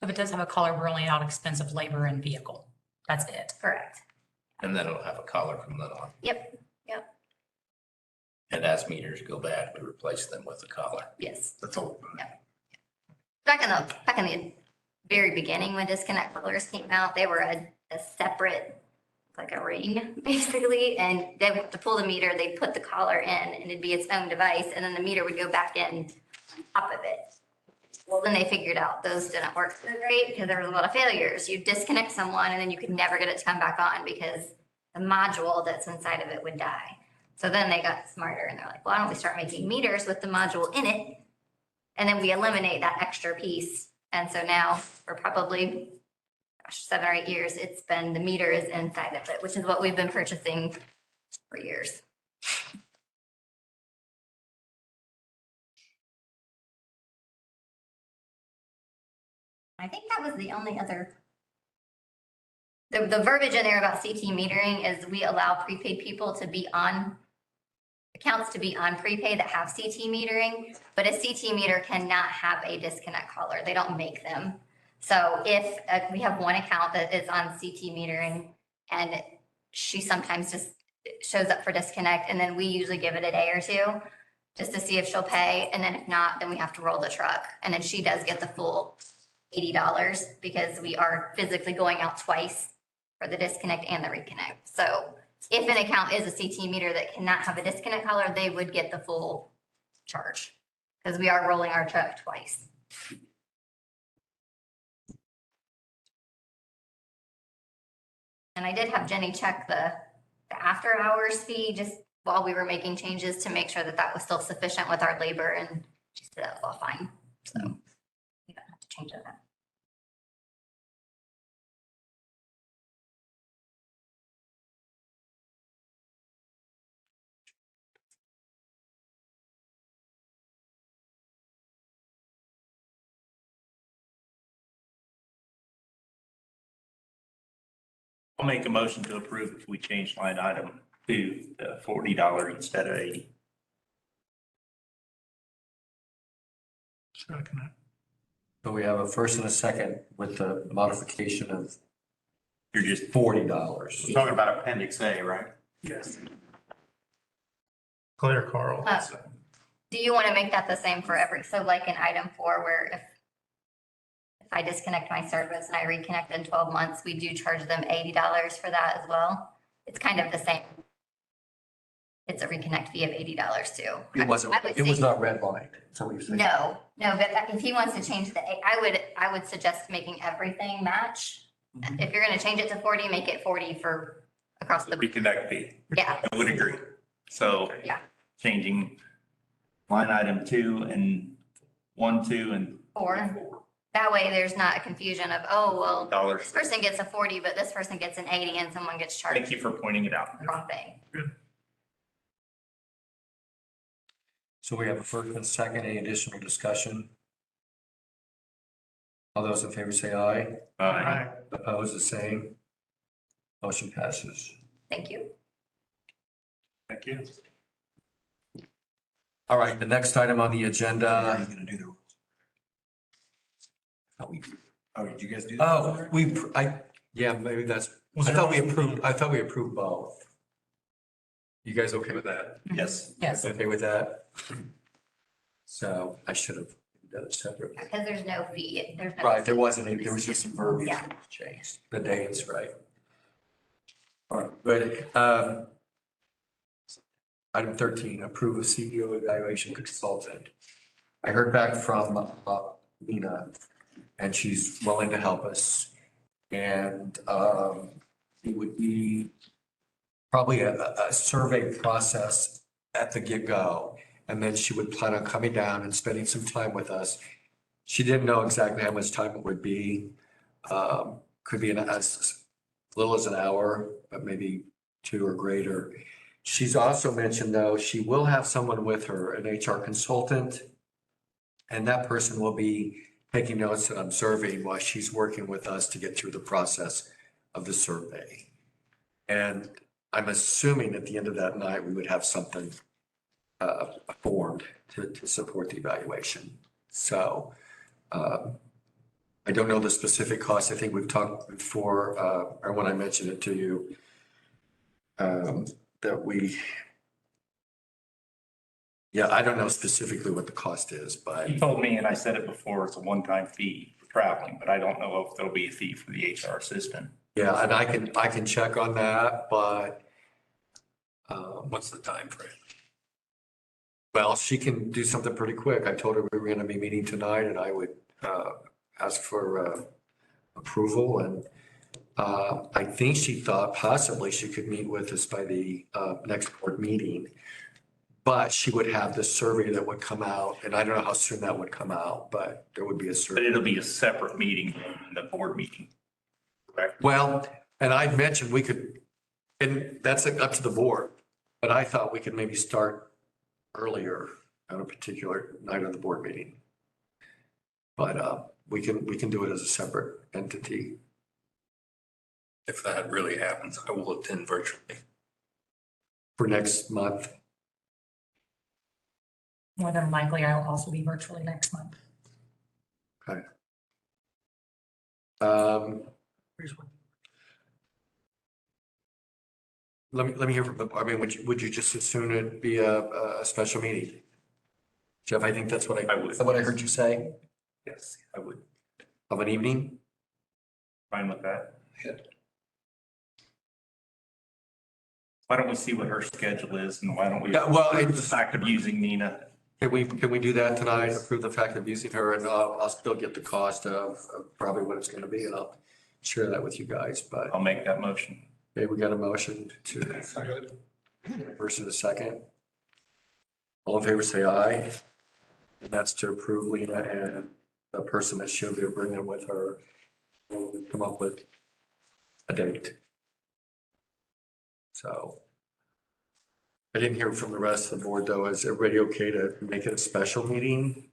if it does have a collar, we're only out expensive labor and vehicle. That's it. correct. And then it'll have a collar from then on. Yep, And as meters go bad, we replace them with a collar. yes. That's all. Back in the very beginning, when disconnect collars came out, they were a separate, like a ring, basically, and they would have to pull the meter, they'd put the collar in, and it'd be its own device, and then the meter would go back in on top of it. Well, then they figured out those didn't work so great because there was a lot of failures. You disconnect someone and then you could never get it to come back on because the module that's inside of it would die. So then they got smarter and they're like, well, why don't we start making meters with the module in it? And then we eliminate that extra piece. And so now for probably 7 or 8 years, it's been the meter is inside of it, which is what we've been purchasing for years. I think that was the only other. The verbiage in there about CT metering is we allow prepaid people to be on, accounts to be on prepaid that have CT metering, but a CT meter cannot have a disconnect collar. They don't make them. So if we have one account that is on CT metering and she sometimes just shows up for disconnect, and then we usually give it a day or two just to see if she'll pay. And then if not, then we have to roll the truck. And then she does get the full $80 because we are physically going out twice for the disconnect and the reconnect. So if an account is a CT meter that cannot have a disconnect collar, they would get the full charge because we are rolling our truck twice. And I did have Jenny check the after hours fee just while we were making changes to make sure that that was still sufficient with our labor, and she said that's all fine. So we don't have to change it. I'll make a motion to approve if we change line item to $40 instead of 80. Second. So we have a first and a second with the modification of You're just $40. Talking about Appendix A, right? Yes. Clear, Carl. Do you want to make that the same for every, so like in item 4, where if I disconnect my service and I reconnect in 12 months, we do charge them $80 for that as well? It's kind of the same. It's a reconnect fee of $80 too. It wasn't, I would it was say- not redlined. So what you're saying? No, but if he wants to change I would suggest making everything match. If you're going to change it to 40, make it 40 for across the, reconnect fee. yeah, I would agree. So yeah. changing line item 2 and 1, 2, and 4. That way there's not a confusion of, oh, well, this dollars. person gets a 40, but this person gets an 80 and someone gets charged Thank you for pointing it out. the wrong thing. So we have a first and second, any additional discussion? All those in favor say aye. Opposed, the same. Motion passes. Thank you. Thank you. All right, the next item on the agenda. Gonna do the. Oh, did you guys do? Oh, yeah, maybe that's, I thought we approved both. You guys okay with that? Yes. Yes. Okay with that? So I should have done it separately. Because there's no fee. There's no. Right, there wasn't any, there was just some verbiage Yeah. changed, the dates, right? All right, good. Item 13, approve a CEO evaluation consultant. I heard back from Nina, and she's willing to help us. And it would be probably a survey process at the get-go. And then she would plan on coming down and spending some time with us. She didn't know exactly how much time it would be. Could be as little as an hour, but maybe 2 or greater. She's also mentioned, though, she will have someone with her, an HR consultant. And that person will be taking notes and observing while she's working with us to get through the process of the survey. And I'm assuming at the end of that night, we would have something formed to support the evaluation. So I don't know the specific cost. I think we've talked before, or when I mentioned it to you, that I don't know specifically what the cost is, but You told me, and I said it before, it's a one-time fee for traveling, but I don't know if there'll be a fee for the HR assistant. yeah, and I can check on that, but what's the time frame? Well, she can do something pretty quick. I told her we were going to be meeting tonight and I would ask for approval. And I think she thought possibly she could meet with us by the next board meeting. But she would have the survey that would come out, and I don't know how soon that would come out, but there would be a But survey. it'll be a separate meeting than the board meeting. Correct? Well, and I mentioned we could, and that's up to the board, but I thought we could maybe start earlier on a particular night of the board meeting. But we can do it as a separate entity. If that really happens, I will attend virtually. For next month. More than likely, I will also be virtually next month. Um, let me hear from, I mean, would you just as soon it be a special meeting? Jeff, I think that's what I would. is that what I heard you say, Yes, I would. of an evening? Fine with that. Why don't we see what her schedule is and why don't we? Yeah, well, The it's, fact of using Nina. can we do that tonight, approve the fact of using her, and I'll still get the cost of probably what it's gonna be, and I'll share that with you guys, but, I'll make that motion. okay, we got a motion to, first and a second. All in favor, say aye. And that's to approve Lena and the person that she'll be bringing with her. We'll come up with a date. So. I didn't hear from the rest of the board though. Is everybody okay to make it a special meeting?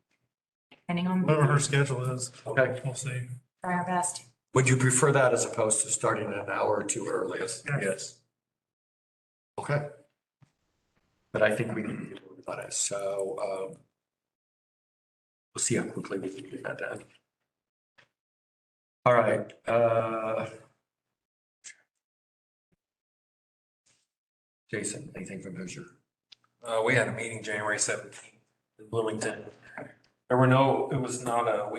Depending on, Whatever her schedule is. Okay. We'll see. try our best. Would you prefer that as opposed to starting an hour or two early? Yes. Okay. But I think we need to get on it. So, we'll see how quickly we can get that done. All right, Jason, anything from Hoosier? We had a meeting January 17th in Bloomington. We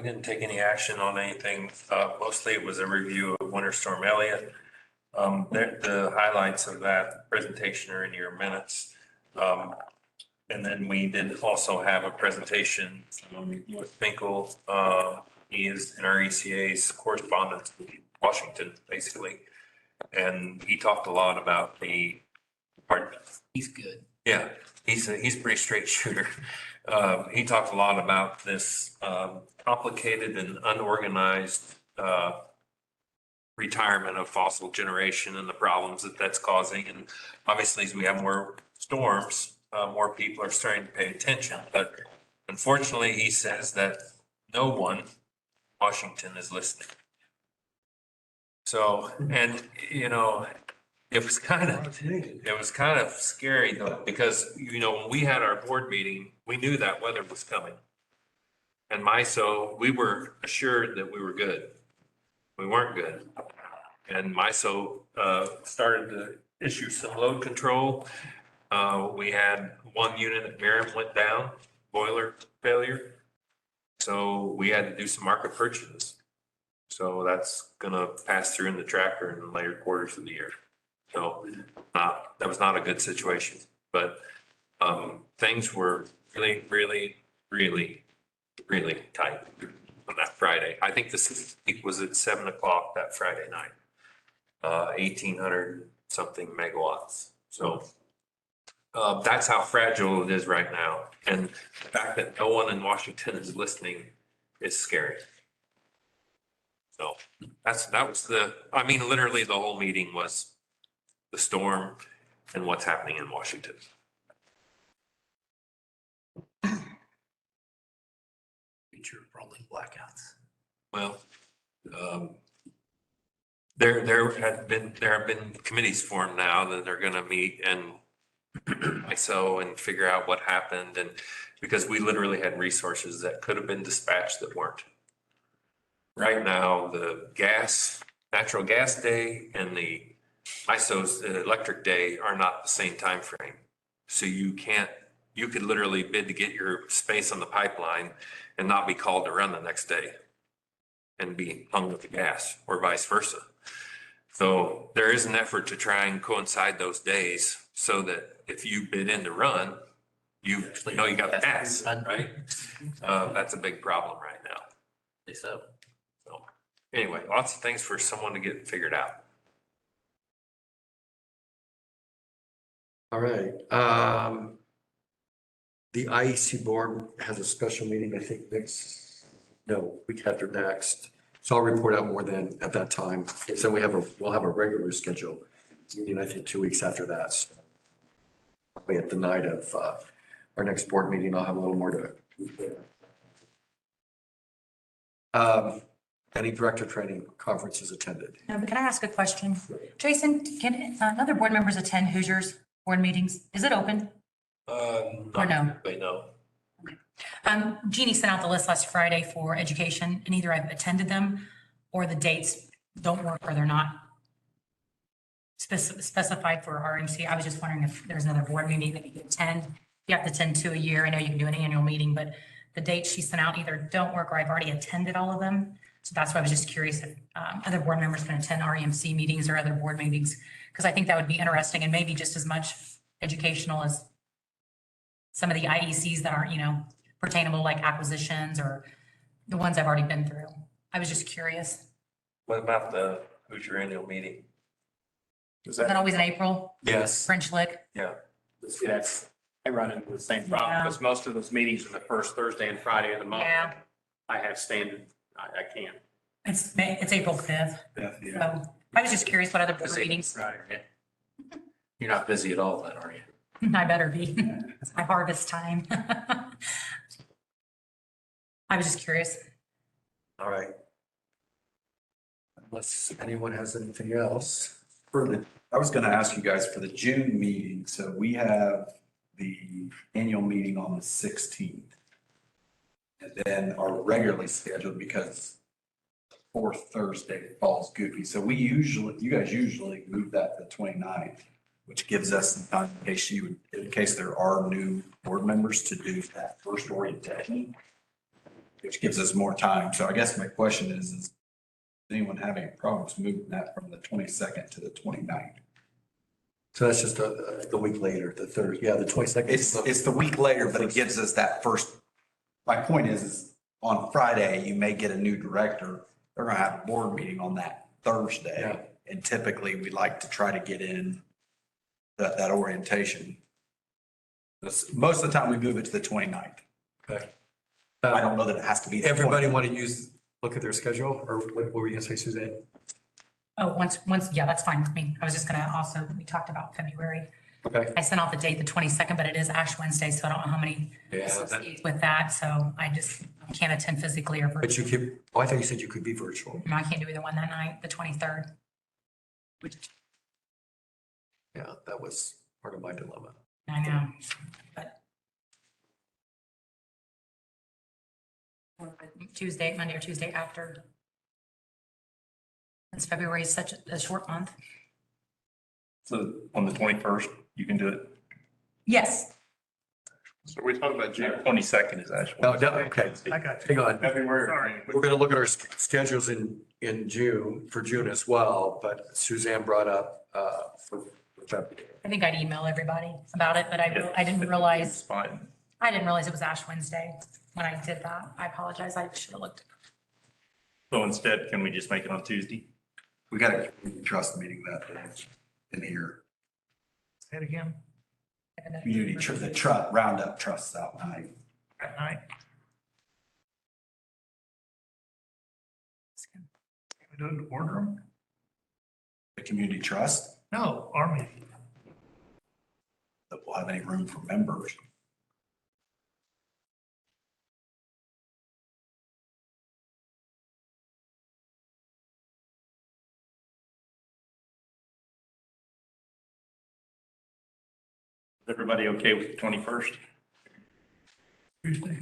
didn't take any action on anything. Mostly it was a review of Winter Storm Elliott. The highlights of that presentation are in your minutes. And then we did also have a presentation from Lewis Finkel. He is in our ECA's correspondence with Washington, basically. And he talked a lot about He's good. yeah, he's a pretty straight shooter. He talked a lot about this complicated and unorganized retirement of fossil generation and the problems that that's causing. And obviously, as we have more storms, more people are starting to pay attention. But unfortunately, he says that no one in Washington is listening. So, and it was kind of scary though, because, when we had our board meeting, we knew that weather was coming. And MISO, we were assured that we were good. We weren't good. And MISO started to issue some load control. We had one unit at Merriam went down, boiler failure. So we had to do some market purchases. So that's gonna pass through in the tracker in the later quarters of the year. So that was not a good situation, but things were really, really, really, really tight on that Friday. I think the peak was at 7:00 that Friday night, 1,800 something megawatts. So that's how fragile it is right now. And the fact that no one in Washington is listening is scary. So literally the whole meeting was the storm and what's happening in Washington. Future rolling blackouts. Well, there have been committees formed now that they're gonna meet and and figure out what happened, and because we literally had resources that could have been dispatched that weren't. Right now, the natural gas day and the ISO's electric day are not the same time frame. So you could literally bid to get your space on the pipeline and not be called to run the next day and be hung with the gas, or vice versa. So there is an effort to try and coincide those days so that if you bid in to run, you know you got the gas, right? That's a big problem right now. So So anyway, lots of things for someone to get figured out. All right, the IEC board has a special meeting, I think week after next. So I'll report out more then at that time. So we'll have a regular schedule meeting, I think 2 weeks after that. So probably at the night of our next board meeting, I'll have a little more to Any director training conferences attended? But can I ask a question? Jason, can other board members attend Hoosiers board meetings? Is it open? Or no? But no. Jeannie sent out the list last Friday for education, and either I've attended them or the dates don't work or they're not specified for RMC. I was just wondering if there's another board meeting that you can attend. You have to attend 2 a year. I know you can do an annual meeting, but the dates she sent out either don't work or I've already attended all of them. So that's why I was just curious if other board members can attend REMC meetings or other board meetings, because I think that would be interesting and maybe just as much educational as some of the IECs that aren't, pertainable like acquisitions or the ones I've already been through. I was just curious. What about the Hoosier annual meeting? Is Is that always in April? Yes. French Lick? Yeah. See, I run into the same problem Yeah. because most of those meetings are the first Thursday and Friday of the month. Yeah. I have standard, I can't. It's April 5th. Yeah. So I was just curious what other board meetings. You're not busy at all then, are you? I better be. It's my harvest time. I was just curious. All right. Unless anyone has anything else. I was gonna ask you guys for the June meeting, so we have the annual meeting on the 16th. And then our regularly scheduled, because the fourth Thursday falls goofy, so you guys usually move that to the 29th, which gives us some time in case there are new board members to do that first orientation, which gives us more time. So I guess my question is anyone having problems moving that from the 22nd to the 29th? So that's just the week later, the third, the 22nd. It's the week later, but it gives us that first, my point is on Friday, you may get a new director. They're gonna have a board meeting on that Thursday. Yeah. And typically we like to try to get in that orientation. Most of the time we move it to the 29th. Okay. I don't know that it has to be. the Everybody 20th. want to look at their schedule, or what were you gonna say, Suzanne? Oh, yeah, that's fine with me. I was just gonna also, we talked about February. Okay. I sent out the date, the 22nd, but it is Ash Wednesday, so I don't know how many Yeah, associates with that. So I just can't attend physically or but virtually. you could, I thought you said you could be virtual. No, I can't do either one that night, the 23rd. Yeah, that was part of my dilemma. I know, but. Or Tuesday, Monday or Tuesday after. Since February is such a short month. So on the 21st, you can do it. Yes, So we talking about June. 22nd is actually. No, okay, I got you. hang on. February. Sorry. We're gonna look at our schedules in June, for June as well, but Suzanne brought up, for February. I think I'd email everybody about it, but I didn't It's realize, fine. it was Ash Wednesday when I did that. I apologize. I should have looked. So instead, can we just make it on Tuesday? We got a trust meeting that day in here. Say it again Community, Roundup Trust out night. at night. Can we do it in the boardroom? The community trust, No, our meeting. that will have any room for members. Is everybody okay with the 21st? Tuesday.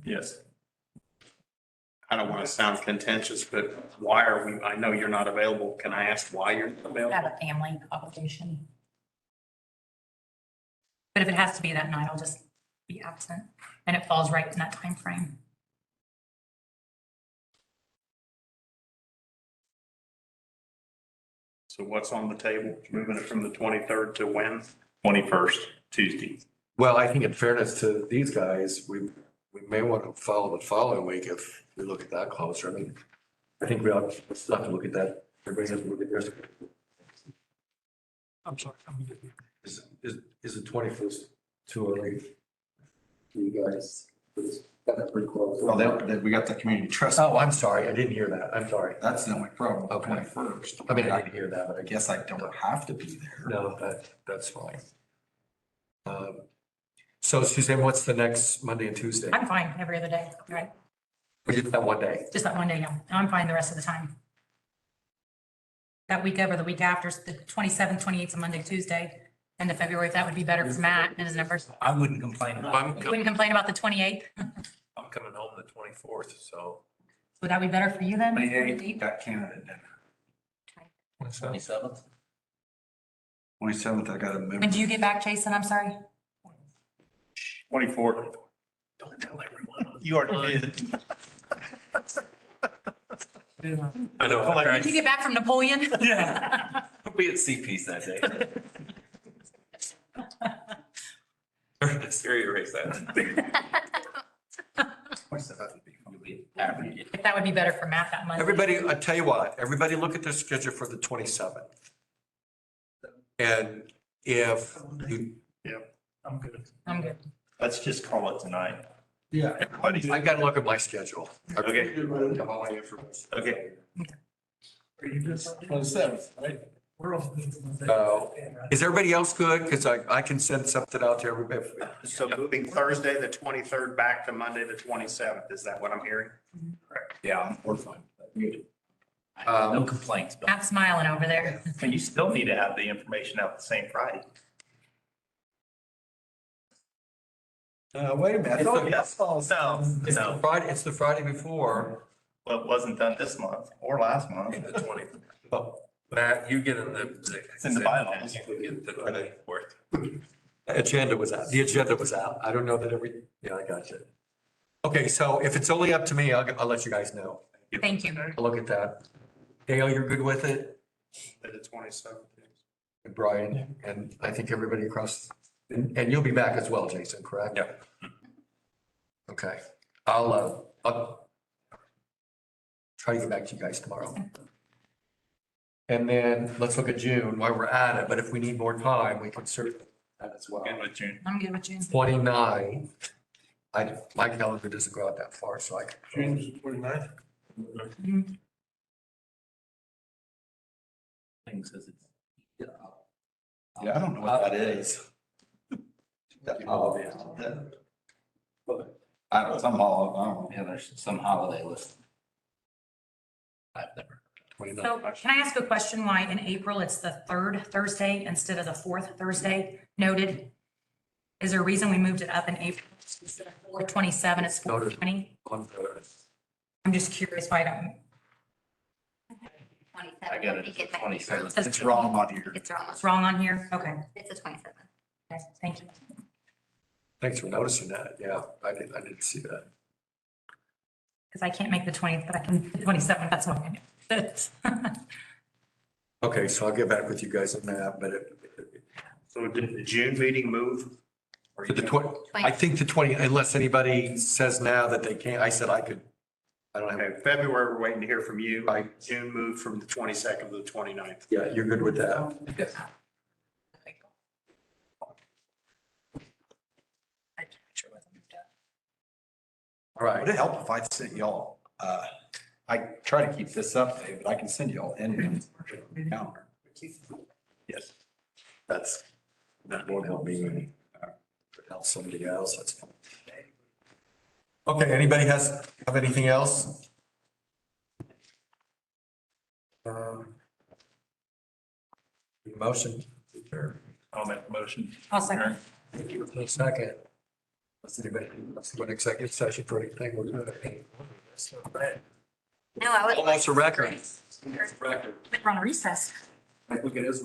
Yes. I don't want to sound contentious, but why are we, I know you're not available. Can I ask why you're not I available? have a family obligation. But if it has to be that night, I'll just be absent and it falls right in that time frame. So what's on the table? Moving it from the 23rd to when? 21st, Tuesday. Well, I think in fairness to these guys, we may want to follow the following week if we look at that closer. I mean, I think we ought to have to look at that. Everybody has to look at theirs. I'm sorry. Is the 21st too early? For you guys? That's pretty close. Well, we got the community trust. Oh, I'm sorry. I didn't hear that. I'm sorry. That's the only problem. Okay. 21st. I mean, I didn't hear that, but I guess I don't have to be there. no, that's fine. So Suzanne, what's the next Monday and Tuesday? I'm fine every other day, right? Just that one day. Just that one day, yeah. I'm fine the rest of the time. That week of or the week after, the 27th, 28th, a Monday, Tuesday, end of February, if that would be better for Matt and his numbers. I wouldn't complain about I'm, it. You wouldn't complain about the 28th? I'm coming home the 24th, so. Would that be better for you then? Got Canada dinner. 27th? 27th, I got a When member. do you get back, Jason? I'm sorry. 24th. Don't tell everyone. You already did. I know. Did you get back from Napoleon? Yeah. We at CP's that day. Siri erase that. You'll be average. If that would be better for Matt that Monday. Everybody, I tell you what, everybody look at their schedule for the 27th. And if you, I'm good. I'm good. Let's just call it tonight. Yeah. Everybody, I gotta look at my schedule. Okay. Have all my information. okay. Are you good? 27th, right? We're all good. So, is everybody else good? Because I can send something out to everybody. So moving Thursday, the 23rd, back to Monday, the 27th. Is that what I'm hearing? Yeah, we're fine. No complaints, but Matt's smiling over there. And you still need to have the information out the same Friday. Wait a minute. No, no. Friday, it's the Friday before. Well, it wasn't done this month or last month. The 20th. Oh, Matt, you get in the. It's in the bylaws. You get the 24th. Agenda was out. The agenda was out. I don't know that yeah, I got you. Okay, so if it's only up to me, I'll let you guys know. Thank you. I'll look at that. Dale, you're good with it? The 27th. And Brian, and I think everybody across, and you'll be back as well, Jason, correct? Yeah. Okay, I'll try to get back to you guys tomorrow. And then let's look at June while we're at it, but if we need more time, we can certainly do that as well. Good with June. I'm good with you. 29, my calendar doesn't go out that far, so I can. June 29th. thing says it's. Yeah, I don't know what that is. Oh, I don't know, some hall, I don't know. Yeah, there's some holiday list. I've never. 29. So can I ask a question why in April it's the third Thursday instead of the fourth Thursday noted? Is there a reason we moved it up in April? Instead of 4/27, it's 4/20? On the- I'm just curious why I don't. 27th. I got it, think it's 27th. It's wrong on here. It's wrong. It's wrong on here? Okay, It's the 27th. okay, thank you. Thanks for noticing that. Yeah, I didn't see that. Because I can't make the 20th, but I can, the 27th, that's what I knew. Okay, so I'll get back with you guys on that, but So did the June meeting move? Or the you- 20, I think the 20, unless anybody says now that they can't, I said I could. I don't have, Okay, February, we're waiting to hear from you. Right. June moved from the 22nd to the 29th. yeah, you're good with that. Yes. All right. Would it help if I sent y'all, I try to keep this up, Dave, but I can send y'all any calendar. Yes. That won't help me. Help somebody else, that's fine. Okay, anybody have anything else? Motion. I'll make a motion. I'll second. Thank you for a second. Let's anybody, let's go to executive session for anything. We're good. No, I would. Almost a record. We're on a recess. I think it is.